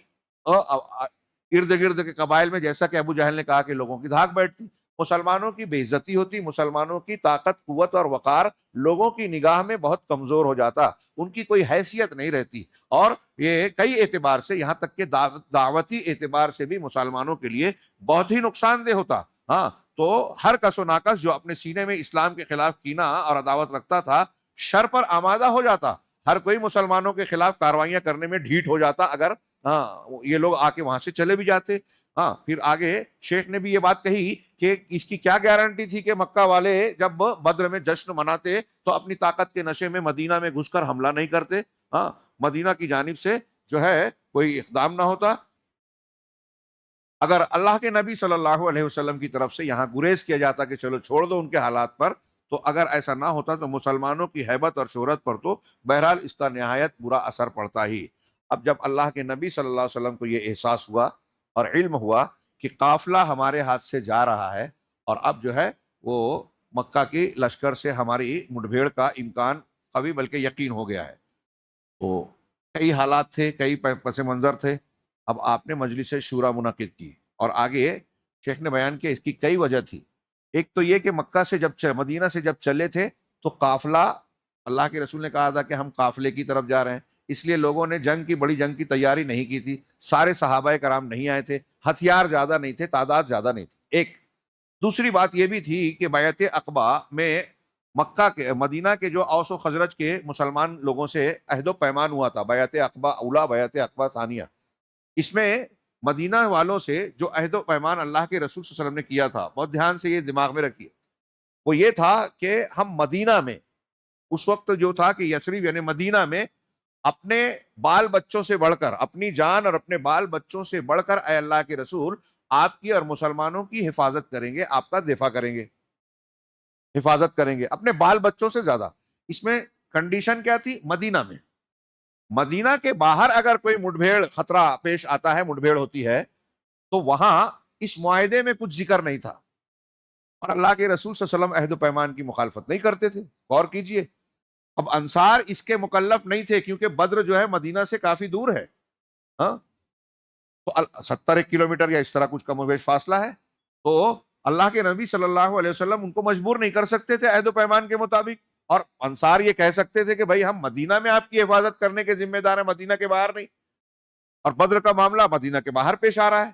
ارد گرد کے قبائل میں جیسا کہ ابو جہل نے کہا کہ لوگوں کی دھاک بیٹھتی، مسلمانوں کی بے عزتی ہوتی، مسلمانوں کی طاقت، قوت اور وقار لوگوں کی نگاہ میں بہت کمزور ہو جاتا، ان کی کوئی حیثیت نہیں رہتی. اور یہ کئی اعتبار سے، یہاں تک کہ دعوتی اعتبار سے بھی مسلمانوں کے لیے بہت ہی نقصان دہ ہوتا. تو ہر کس و ناکس جو اپنے سینے میں اسلام کے خلاف کینہ اور عداوت رکھتا تھا، شر پر آمادہ ہو جاتا. ہر کوئی مسلمانوں کے خلاف کاروائیاں کرنے میں ڈھیٹ ہو جاتا اگر یہ لوگ آ کے وہاں سے چلے بھی جاتے. پھر آگے شیخ نے بھی یہ بات کہی کہ اس کی کیا گارنٹی تھی کہ مکہ والے جب بدر میں جشن مناتے تو اپنی طاقت کے نشے میں مدینہ میں گھس کر حملہ نہیں کرتے، مدینہ کی جانب سے جو ہے کوئی اقدام نہ ہوتا. اگر اللہ کے نبی صلی اللہ علیہ وسلم کی طرف سے یہاں گریز کیا جاتا کہ چلو چھوڑ دو ان کے حالات پر، تو اگر ایسا نہ ہوتا تو مسلمانوں کی ہیبت اور شہرت پر تو بہرحال اس کا نہایت برا اثر پڑتا ہی. اب جب اللہ کے نبی صلی اللہ علیہ وسلم کو یہ احساس ہوا اور علم ہوا کہ قافلہ ہمارے ہاتھ سے جا رہا ہے، اور اب جو ہے وہ مکہ کی لشکر سے ہماری مٹبھیڑ کا امکان قوی بلکہ یقین ہو گیا ہے، تو کئی حالات تھے، کئی پس منظر تھے. اب آپ نے مجلس شورا منعقد کی، اور آگے شیخ نے بیان کیا اس کی کئی وجہ تھی. ایک تو یہ کہ مکہ سے مدینہ سے جب چلے تھے تو قافلہ، اللہ کے رسول نے کہا تھا کہ ہم قافلے کی طرف جا رہے ہیں، اس لیے لوگوں نے بڑی جنگ کی تیاری نہیں کی تھی. سارے صحابہ کرام نہیں آئے تھے، ہتھیار زیادہ نہیں تھے، تعداد زیادہ نہیں تھی. ایک دوسری بات یہ بھی تھی کہ بیعت عقبہ میں مدینہ کے جو اوس و خزرج کے مسلمان لوگوں سے عہد و پیمان ہوا تھا، بیعت عقبہ اولا، بیعت عقبہ ثانیہ. اس میں مدینہ والوں سے جو عہد و پیمان اللہ کے رسول صلی اللہ علیہ وسلم نے کیا تھا، بہت دھیان سے یہ دماغ میں رکھیے، وہ یہ تھا کہ ہم مدینہ میں اس وقت جو تھا کہ یثرب یعنی مدینہ میں اپنے بال بچوں سے بڑھ کر، اپنی جان اور اپنے بال بچوں سے بڑھ کر اے اللہ کے رسول آپ کی اور مسلمانوں کی حفاظت کریں گے، آپ کا دفاع کریں گے، حفاظت کریں گے اپنے بال بچوں سے زیادہ. اس میں کنڈیشن کیا تھی؟ مدینہ میں. مدینہ کے باہر اگر کوئی مٹبھیڑ خطرہ پیش آتا ہے، مٹبھیڑ ہوتی ہے، تو وہاں اس معاہدے میں کچھ ذکر نہیں تھا، اور اللہ کے رسول صلی اللہ علیہ وسلم عہد و پیمان کی مخالفت نہیں کرتے تھے. غور کیجئے، اب انصار اس کے مکلف نہیں تھے کیونکہ بدر جو ہے مدینہ سے کافی دور ہے، تو 70 کلومیٹر یا اس طرح کچھ کم و بیش فاصلہ ہے. تو اللہ کے نبی صلی اللہ علیہ وسلم ان کو مجبور نہیں کر سکتے تھے عہد و پیمان کے مطابق، اور انصار یہ کہہ سکتے تھے کہ بھائی ہم مدینہ میں آپ کی حفاظت کرنے کے ذمہ دار ہیں، مدینہ کے باہر نہیں. اور بدر کا معاملہ مدینہ کے باہر پیش آ رہا ہے.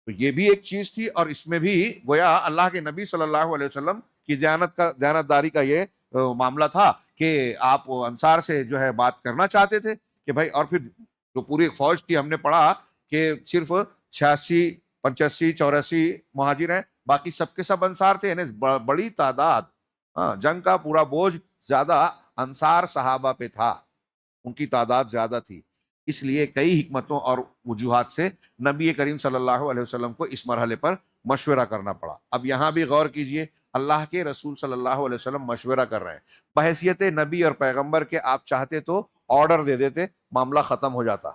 تو یہ بھی ایک چیز تھی، اور اس میں بھی گویا اللہ کے نبی صلی اللہ علیہ وسلم کی دیانتداری کا یہ معاملہ تھا کہ آپ انصار سے جو ہے بات کرنا چاہتے تھے کہ بھائی، اور پھر جو پوری فوج تھی ہم نے پڑھا کہ صرف 86 85 84 مہاجر ہیں، باقی سب کے سب انصار تھے، یعنی بڑی تعداد. ہاں، جنگ کا پورا بوجھ زیادہ انصار صحابہ پہ تھا، ان کی تعداد زیادہ تھی. اس لیے کئی حکمتوں اور وجوہات سے نبی کریم صلی اللہ علیہ وسلم کو اس مرحلے پر مشورہ کرنا پڑا. اب یہاں بھی غور کیجئے، اللہ کے رسول صلی اللہ علیہ وسلم مشورہ کر رہے ہیں. بحیثیت نبی اور پیغمبر کے آپ چاہتے تو آرڈر دے دیتے، معاملہ ختم ہو جاتا،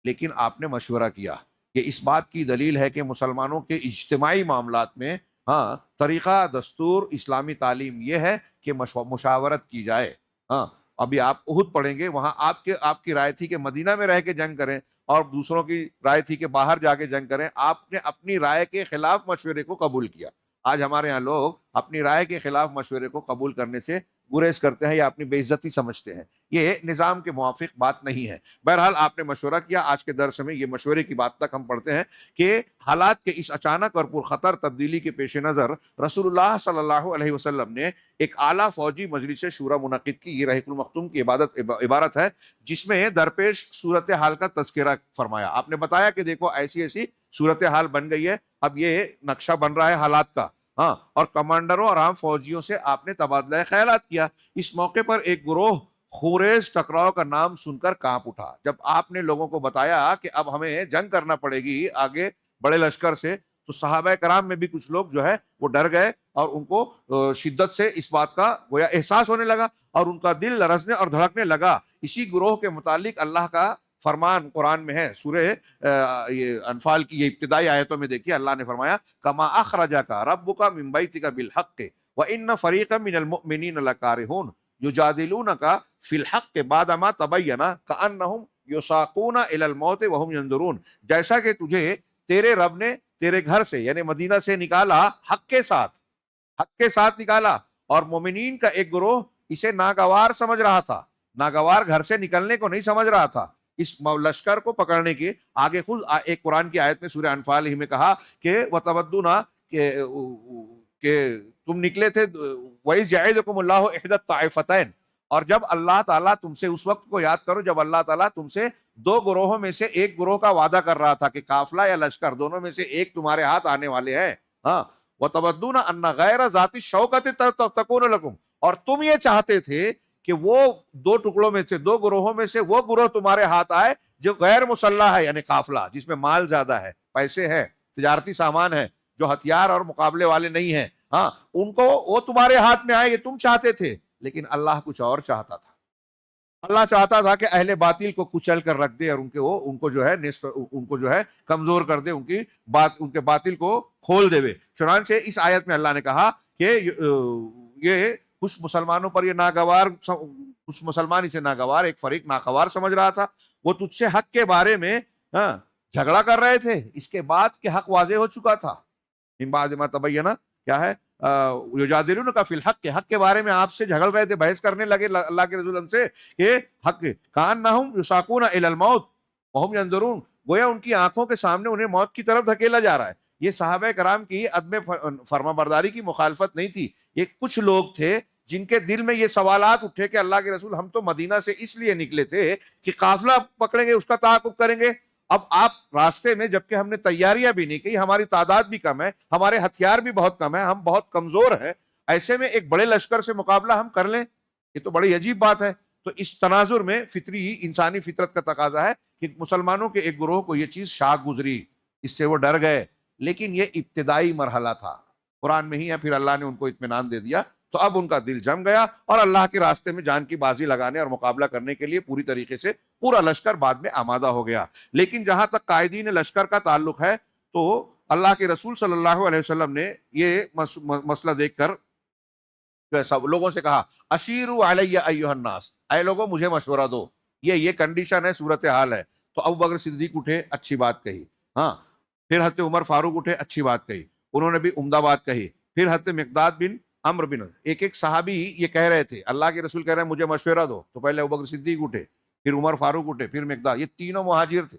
لیکن آپ نے مشورہ کیا. یہ اس بات کی دلیل ہے کہ مسلمانوں کے اجتماعی معاملات میں ہاں طریقہ دستور اسلامی تعلیم یہ ہے کہ مشاورت کی جائے. ہاں، ابھی آپ احد پڑھیں گے، وہاں آپ کی رائے تھی کہ مدینہ میں رہ کے جنگ کریں، اور دوسروں کی رائے تھی کہ باہر جا کے جنگ کریں. آپ نے اپنی رائے کے خلاف مشورے کو قبول کیا. آج ہمارے ہاں لوگ اپنی رائے کے خلاف مشورے کو قبول کرنے سے گریز کرتے ہیں یا اپنی بے عزتی سمجھتے ہیں. یہ نظام کے موافق بات نہیں ہے. بہرحال آپ نے مشورہ کیا. آج کے درس میں یہ مشورے کی بات تک ہم پڑھتے ہیں کہ حالات کے اس اچانک اور پرخطر تبدیلی کے پیش نظر رسول اللہ صلی اللہ علیہ وسلم نے ایک اعلیٰ فوجی مجلس شورا منعقد کی. یہ رحیق المختوم کی عبارت ہے جس میں درپیش صورتحال کا تذکرہ فرمایا. آپ نے بتایا کہ دیکھو ایسی ایسی صورتحال بن گئی ہے، اب یہ نقشہ بن رہا ہے حالات کا. ہاں، اور کمانڈروں اور عام فوجیوں سے آپ نے تبادلہ خیالات کیا. اس موقع پر ایک گروہ خوریز ٹکراؤ کا نام سن کر کانپ اٹھا. جب آپ نے لوگوں کو بتایا کہ اب ہمیں جنگ کرنا پڑے گی آگے بڑے لشکر سے، تو صحابہ کرام میں بھی کچھ لوگ جو ہے وہ ڈر گئے، اور ان کو شدت سے اس بات کا گویا احساس ہونے لگا، اور ان کا دل لرزنے اور دھڑکنے لگا. اسی گروہ کے متعلق اللہ کا فرمان قرآن میں ہے. سورہ یہ انفال کی یہ ابتدائی آیتوں میں دیکھیے، اللہ نے فرمایا کما اخرجک ربک من بیتک بالحق وان فریقا من المؤمنین لکارہون یجادلونک فی الحق بعدما تبین کانہم یساقون الی الموت وہم ینظرون. جیسا کہ تجھے تیرے رب نے تیرے گھر سے یعنی مدینہ سے نکالا حق کے ساتھ نکالا، اور مومنین کا ایک گروہ اسے ناگوار سمجھ رہا تھا. ناگوار گھر سے نکلنے کو نہیں سمجھ رہا تھا، اس لشکر کو پکڑنے کے. آگے خود ایک قرآن کی آیت میں سورہ انفال ہی میں کہا کہ وَتَوَدُّونَ کہ تم نکلے تھے وَإِذْ يَعِدُكُمُ اللَّهُ إِحْدَى الطَّائِفَتَيْنِ، اور جب اللہ تعالیٰ تم سے اس وقت کو یاد کرو جب اللہ تعالیٰ تم سے دو گروہوں میں سے ایک گروہ کا وعدہ کر رہا تھا کہ قافلہ یا لشکر دونوں میں سے ایک تمہارے ہاتھ آنے والے ہیں. ہاں، وَتَوَدُّونَ أَنَّ غَيْرَ ذَاتِ الشَّوْكَةِ تَكُونُ لَكُمْ، اور تم یہ چاہتے تھے کہ وہ دو ٹکڑوں میں سے دو گروہوں میں سے وہ گروہ تمہارے ہاتھ آئے جو غیر مسلح ہے، یعنی قافلہ جس میں مال زیادہ ہے، پیسے ہیں، تجارتی سامان ہے، جو ہتھیار اور مقابلے والے نہیں ہیں. ہاں، ان کو وہ تمہارے ہاتھ میں آئے، یہ تم چاہتے تھے. لیکن اللہ کچھ اور چاہتا تھا. اللہ چاہتا تھا کہ اہل باطل کو کچل کر رکھ دے، اور ان کو جو ہے ان کو جو ہے کمزور کر دے، ان کے باطل کو کھول دے. چنانچہ اس آیت میں اللہ نے کہا کہ یہ کچھ مسلمانوں پر یہ ناگوار، کچھ مسلمان اسے ناگوار، ایک فریق ناگوار سمجھ رہا تھا. وہ تجھ سے حق کے بارے میں جھگڑا کر رہے تھے اس کے بعد کہ حق واضح ہو چکا تھا. من بعد ما تبین کیا ہے یجادلونک فی الحق، حق کے بارے میں آپ سے جھگڑ رہے تھے، بحث کرنے لگے اللہ کے رسول ہم سے کہ حق کانہم یساقون الی الموت وہم ینظرون، گویا ان کی آنکھوں کے سامنے انہیں موت کی طرف دھکیلا جا رہا ہے. یہ صحابہ کرام کی عدم فرما برداری کی مخالفت نہیں تھی، یہ کچھ لوگ تھے جن کے دل میں یہ سوالات اٹھے کہ اللہ کے رسول ہم تو مدینہ سے اس لیے نکلے تھے کہ قافلہ پکڑیں گے، اس کا تعاقب کریں گے. اب آپ راستے میں جبکہ ہم نے تیاریاں بھی نہیں کی، ہماری تعداد بھی کم ہے، ہمارے ہتھیار بھی بہت کم ہے، ہم بہت کمزور ہیں، ایسے میں ایک بڑے لشکر سے مقابلہ ہم کر لیں، یہ تو بڑی عجیب بات ہے. تو اس تناظر میں فطری انسانی فطرت کا تقاضا ہے کہ مسلمانوں کے ایک گروہ کو یہ چیز شاک گزری، اس سے وہ ڈر گئے. لیکن یہ ابتدائی مرحلہ تھا، قرآن میں ہی ہے، پھر اللہ نے ان کو اطمینان دے دیا. تو اب ان کا دل جم گیا اور اللہ کے راستے میں جان کی بازی لگانے اور مقابلہ کرنے کے لیے پوری طریقے سے پورا لشکر بعد میں آمادہ ہو گیا. لیکن جہاں تک قائدین لشکر کا تعلق ہے تو اللہ کے رسول صلی اللہ علیہ وسلم نے یہ مسئلہ دیکھ کر سب لوگوں سے کہا اشیروا علی ایھا الناس، اے لوگوں مجھے مشورہ دو، یہ کنڈیشن ہے، صورتحال ہے. تو ابو بکر صدیق اٹھے، اچھی بات کہی. ہاں، پھر حضرت عمر فاروق اٹھے، اچھی بات کہی، انہوں نے بھی عمدہ بات کہی. پھر حضرت مقداد بن عمرو بن، ایک صحابی یہ کہہ رہے تھے اللہ کے رسول کہہ رہے ہیں مجھے مشورہ دو. تو پہلے ابوبکر صدیق اٹھے، پھر عمر فاروق اٹھے، پھر مقداد، یہ تینوں مہاجر تھے.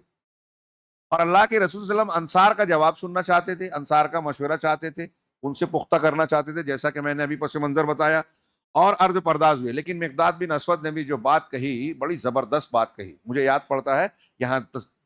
اور اللہ کے رسول صلی اللہ علیہ وسلم انصار کا جواب سننا چاہتے تھے، انصار کا مشورہ چاہتے تھے، ان سے پختہ کرنا چاہتے تھے، جیسا کہ میں نے ابھی پس منظر بتایا، اور عرض پرداز ہوئے۔ لیکن مقداد بن اسود نے بھی جو بات کہی، بڑی زبردست بات کہی، مجھے یاد پڑتا ہے، یہاں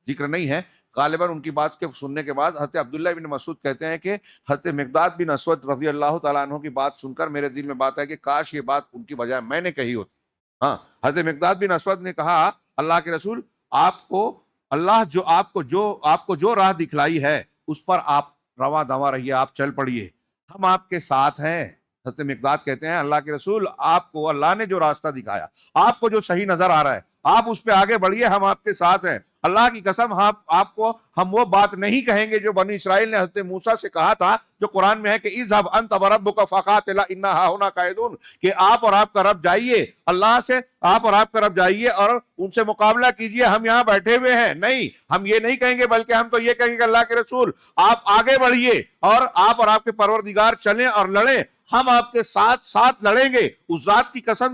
ذکر نہیں ہے، غالباً ان کی بات کے سننے کے بعد حضرت عبداللہ بن مسعود کہتے ہیں کہ حضرت مقداد بن اسود رضی اللہ تعالیٰ عنہ کی بات سن کر میرے دل میں بات ہے کہ کاش یہ بات ان کی بجائے میں نے کہی ہوتی۔ ہاں، حضرت مقداد بن اسود نے کہا اللہ کے رسول، آپ کو اللہ آپ کو جو راہ دکھلائی ہے اس پر آپ رواں دواں رہیے، آپ چل پڑیے، ہم آپ کے ساتھ ہیں۔ حضرت مقداد کہتے ہیں اللہ کے رسول، آپ کو اللہ نے جو راستہ دکھایا، آپ کو جو صحیح نظر آ رہا ہے، آپ اس پہ آگے بڑھیے، ہم آپ کے ساتھ ہیں۔ اللہ کی قسم آپ کو ہم وہ بات نہیں کہیں گے جو بنی اسرائیل نے حضرت موسیٰ سے کہا تھا، جو قرآن میں ہے کہ اذهب انت وربک فقاتلا انا ہاہنا قاعدون، کہ آپ اور آپ کا رب جائیے، اللہ سے آپ اور آپ کا رب جائیے اور ان سے مقابلہ کیجئے، ہم یہاں بیٹھے ہوئے ہیں۔ نہیں، ہم یہ نہیں کہیں گے، بلکہ ہم تو یہ کہیں گے کہ اللہ کے رسول آپ آگے بڑھیے اور آپ کے پروردگار چلیں اور لڑیں، ہم آپ کے ساتھ ساتھ لڑیں گے۔ اس ذات کی قسم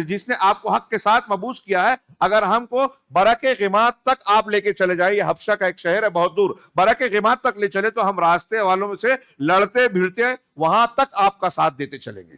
جس نے آپ کو حق کے ساتھ مبعوث کیا ہے، اگر ہم کو برک غماد تک آپ لے کے چلے جائیں، یہ حبشہ کا ایک شہر ہے بہت دور، برک غماد تک لے چلے تو ہم راستے والوں میں سے لڑتے بھیڑتے وہاں تک آپ کا ساتھ دیتے چلیں گے،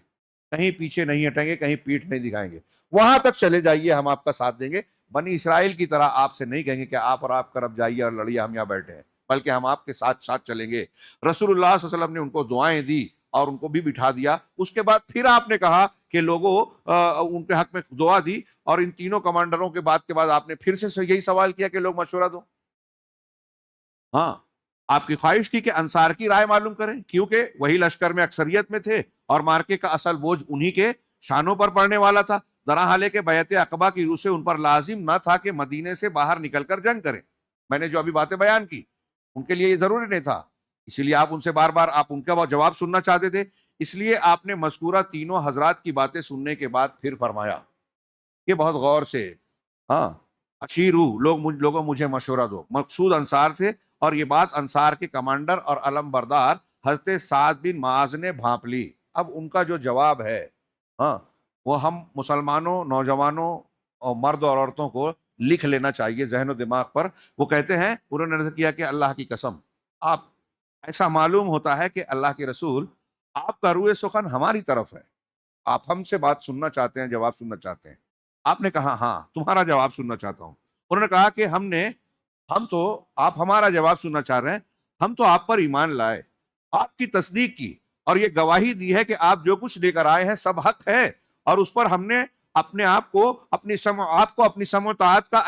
کہیں پیچھے نہیں ہٹیں گے، کہیں پیٹھ نہیں دکھائیں گے، وہاں تک چلے جائیے، ہم آپ کا ساتھ دیں گے۔ بنی اسرائیل کی طرح آپ سے نہیں کہیں گے کہ آپ اور آپ کا رب جائیے اور لڑیے، ہم یہاں بیٹھے ہیں، بلکہ ہم آپ کے ساتھ ساتھ چلیں گے۔ رسول اللہ صلی اللہ علیہ وسلم نے ان کو دعائیں دی اور ان کو بھی بٹھا دیا۔ اس کے بعد پھر آپ نے کہا کہ لوگوں ان کے حق میں دعا دی، اور ان تینوں کمانڈروں کے بعد آپ نے پھر سے یہی سوال کیا کہ لوگ مشورہ دو۔ ہاں، آپ کی خواہش تھی کہ انصار کی رائے معلوم کریں، کیونکہ وہی لشکر میں اکثریت میں تھے اور مارکے کا اصل بوجھ انہی کے شانوں پر پڑنے والا تھا، درا حالے کہ بیعت عقبہ کی روح سے ان پر لازم نہ تھا کہ مدینے سے باہر نکل کر جنگ کریں۔ میں نے جو ابھی باتیں بیان کی، ان کے لیے یہ ضروری نہیں تھا، اسی لیے آپ ان سے بار بار آپ ان کا جواب سننا چاہتے تھے، اس لیے آپ نے مذکورہ تینوں حضرات کی باتیں سننے کے بعد پھر فرمایا کہ بہت غور سے، ہاں، اشیرو لوگوں مجھے مشورہ دو، مقصود انصار تھے، اور یہ بات انصار کے کمانڈر اور علم بردار حضرت سعد بن معاذ نے بھانپ لی۔ اب ان کا جو جواب ہے، ہاں، وہ ہم مسلمانوں، نوجوانوں اور مرد اور عورتوں کو لکھ لینا چاہیے ذہن و دماغ پر۔ وہ کہتے ہیں، انہوں نے عرض کیا کہ اللہ کی قسم، آپ ایسا معلوم ہوتا ہے کہ اللہ کے رسول آپ کا روئے سخن ہماری طرف ہے، آپ ہم سے بات سننا چاہتے ہیں، جواب سننا چاہتے ہیں۔ آپ نے کہا ہاں، تمہارا جواب سننا چاہتا ہوں۔ انہوں نے کہا کہ ہم تو آپ ہمارا جواب سننا چاہ رہے ہیں، ہم تو آپ پر ایمان لائے، آپ کی تصدیق کی اور یہ گواہی دی ہے کہ آپ جو کچھ لے کر آئے ہیں سب حق ہے، اور اس پر ہم نے اپنے آپ کو اپنی سمع و طاعت کا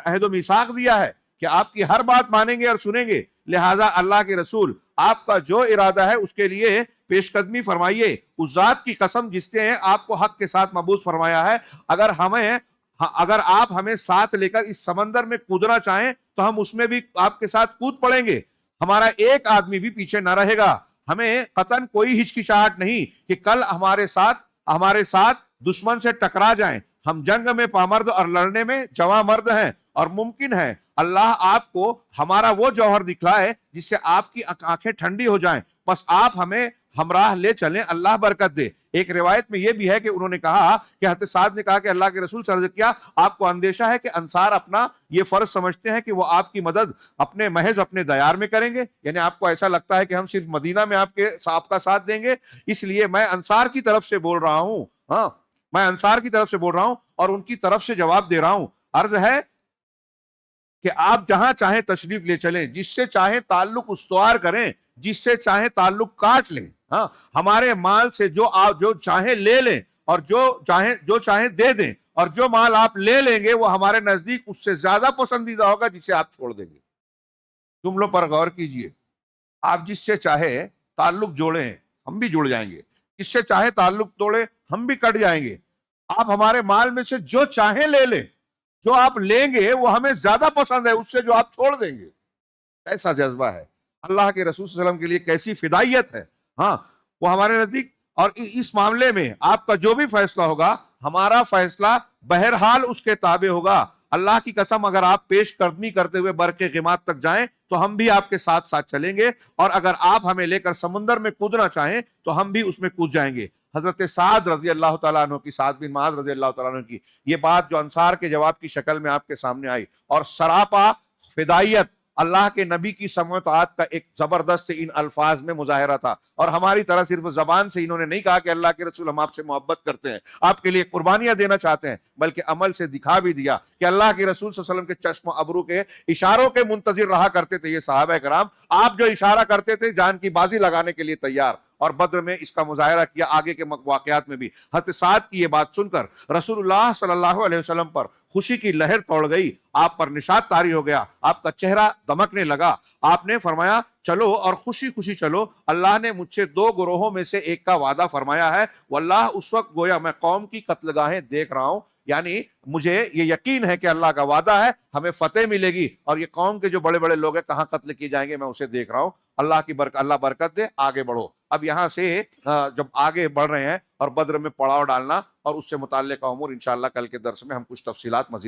عہد و میثاق دیا ہے کہ آپ کی ہر بات مانیں گے اور سنیں گے، لہٰذا اللہ کے رسول آپ کا جو ارادہ ہے اس کے لیے پیش قدمی فرمائیے۔ اس ذات کی قسم جس نے آپ کو حق کے ساتھ مبعوث فرمایا ہے، اگر آپ ہمیں ساتھ لے کر اس سمندر میں کودنا چاہیں تو ہم اس میں بھی آپ کے ساتھ کود پڑیں گے، ہمارا ایک آدمی بھی پیچھے نہ رہے گا، ہمیں قطعاً کوئی ہچکچاہٹ نہیں کہ کل ہمارے ساتھ دشمن سے ٹکرا جائیں، ہم جنگ میں پامرد اور لڑنے میں جواں مرد ہیں، اور ممکن ہے اللہ آپ کو ہمارا وہ جوہر دکھلائے جس سے آپ کی آنکھیں ٹھنڈی ہو جائیں، بس آپ ہمیں ہمراہ لے چلیں، اللہ برکت دے۔ ایک روایت میں یہ بھی ہے کہ انہوں نے کہا کہ حضرت سعد نے کہا کہ اللہ کے رسول سے عرض کیا، آپ کو اندیشہ ہے کہ انصار اپنا یہ فرض سمجھتے ہیں کہ وہ آپ کی مدد محض اپنے دیار میں کریں گے، یعنی آپ کو ایسا لگتا ہے کہ ہم صرف مدینہ میں آپ کا ساتھ دیں گے، اس لیے میں انصار کی طرف سے بول رہا ہوں، ہاں، میں انصار کی طرف سے بول رہا ہوں اور ان کی طرف سے جواب دے رہا ہوں۔ عرض ہے کہ آپ جہاں چاہیں تشریف لے چلیں، جس سے چاہیں تعلق استوار کریں، جس سے چاہیں تعلق کاٹ لیں، ہاں، ہمارے مال سے جو چاہیں لے لیں اور جو چاہیں دے دیں، اور جو مال آپ لے لیں گے وہ ہمارے نزدیک اس سے زیادہ پسندیدہ ہوگا جسے آپ چھوڑ دیں گے۔ جملوں پر غور کیجئے، آپ جس سے چاہے تعلق جوڑیں ہم بھی جڑ جائیں گے، جس سے چاہے تعلق توڑیں ہم بھی کٹ جائیں گے، آپ ہمارے مال میں سے جو چاہیں لے لیں، جو آپ لیں گے وہ ہمیں زیادہ پسند ہے اس سے جو آپ چھوڑ دیں گے۔ ایسا جذبہ ہے اللہ کے رسول صلی اللہ علیہ وسلم کے لیے، کیسی فدائیت ہے، ہاں، وہ ہمارے نزدیک، اور اس معاملے میں آپ کا جو بھی فیصلہ ہوگا ہمارا فیصلہ بہرحال اس کے تابع ہوگا۔ اللہ کی قسم اگر آپ پیش قدمی کرتے ہوئے برق غماد تک جائیں تو ہم بھی آپ کے ساتھ ساتھ چلیں گے، اور اگر آپ ہمیں لے کر سمندر میں کودنا چاہیں تو ہم بھی اس میں کود جائیں گے۔ حضرت سعد رضی اللہ تعالیٰ عنہ کی، سعد بن معاذ رضی اللہ تعالیٰ عنہ کی یہ بات جو انصار کے جواب کی شکل میں آپ کے سامنے آئی، اور سراپا فدائیت اللہ کے نبی کی سمع و طاعت کا ایک زبردست ان الفاظ میں مظاہرہ تھا، اور ہماری طرح صرف زبان سے انہوں نے نہیں کہا کہ اللہ کے رسول ہم آپ سے محبت کرتے ہیں، آپ کے لیے قربانیاں دینا چاہتے ہیں، بلکہ عمل سے دکھا بھی دیا کہ اللہ کے رسول صلی اللہ علیہ وسلم کے چشم و ابرو کے اشاروں کے منتظر رہا کرتے تھے یہ صحابہ کرام، آپ جو اشارہ کرتے تھے جان کی بازی لگانے کے لیے تیار، اور بدر میں اس کا مظاہرہ کیا، آگے کے واقعات میں بھی۔ حضرت سعد کی یہ بات سن کر رسول اللہ صلی اللہ علیہ وسلم پر خوشی کی لہر توڑ گئی، آپ پر نشاط طاری ہو گیا، آپ کا چہرہ دمکنے لگا، آپ نے فرمایا چلو اور خوشی خوشی چلو، اللہ نے مجھ سے 2 گروہوں میں سے ایک کا وعدہ فرمایا ہے، واللہ اس وقت گویا میں قوم کی قتل گاہیں دیکھ رہا ہوں، یعنی مجھے یہ یقین ہے کہ اللہ کا وعدہ ہے ہمیں فتح ملے گی، اور یہ قوم کے جو بڑے بڑے لوگ ہیں کہاں قتل کیے جائیں گے میں اسے دیکھ رہا ہوں، اللہ برکت دے، آگے بڑھو۔ اب یہاں سے جب آگے بڑھ رہے ہیں اور بدر میں پڑاؤ ڈالنا اور اس سے متعلقہ امور انشاءاللہ کل کے درس میں ہم کچھ تفصیلات مزید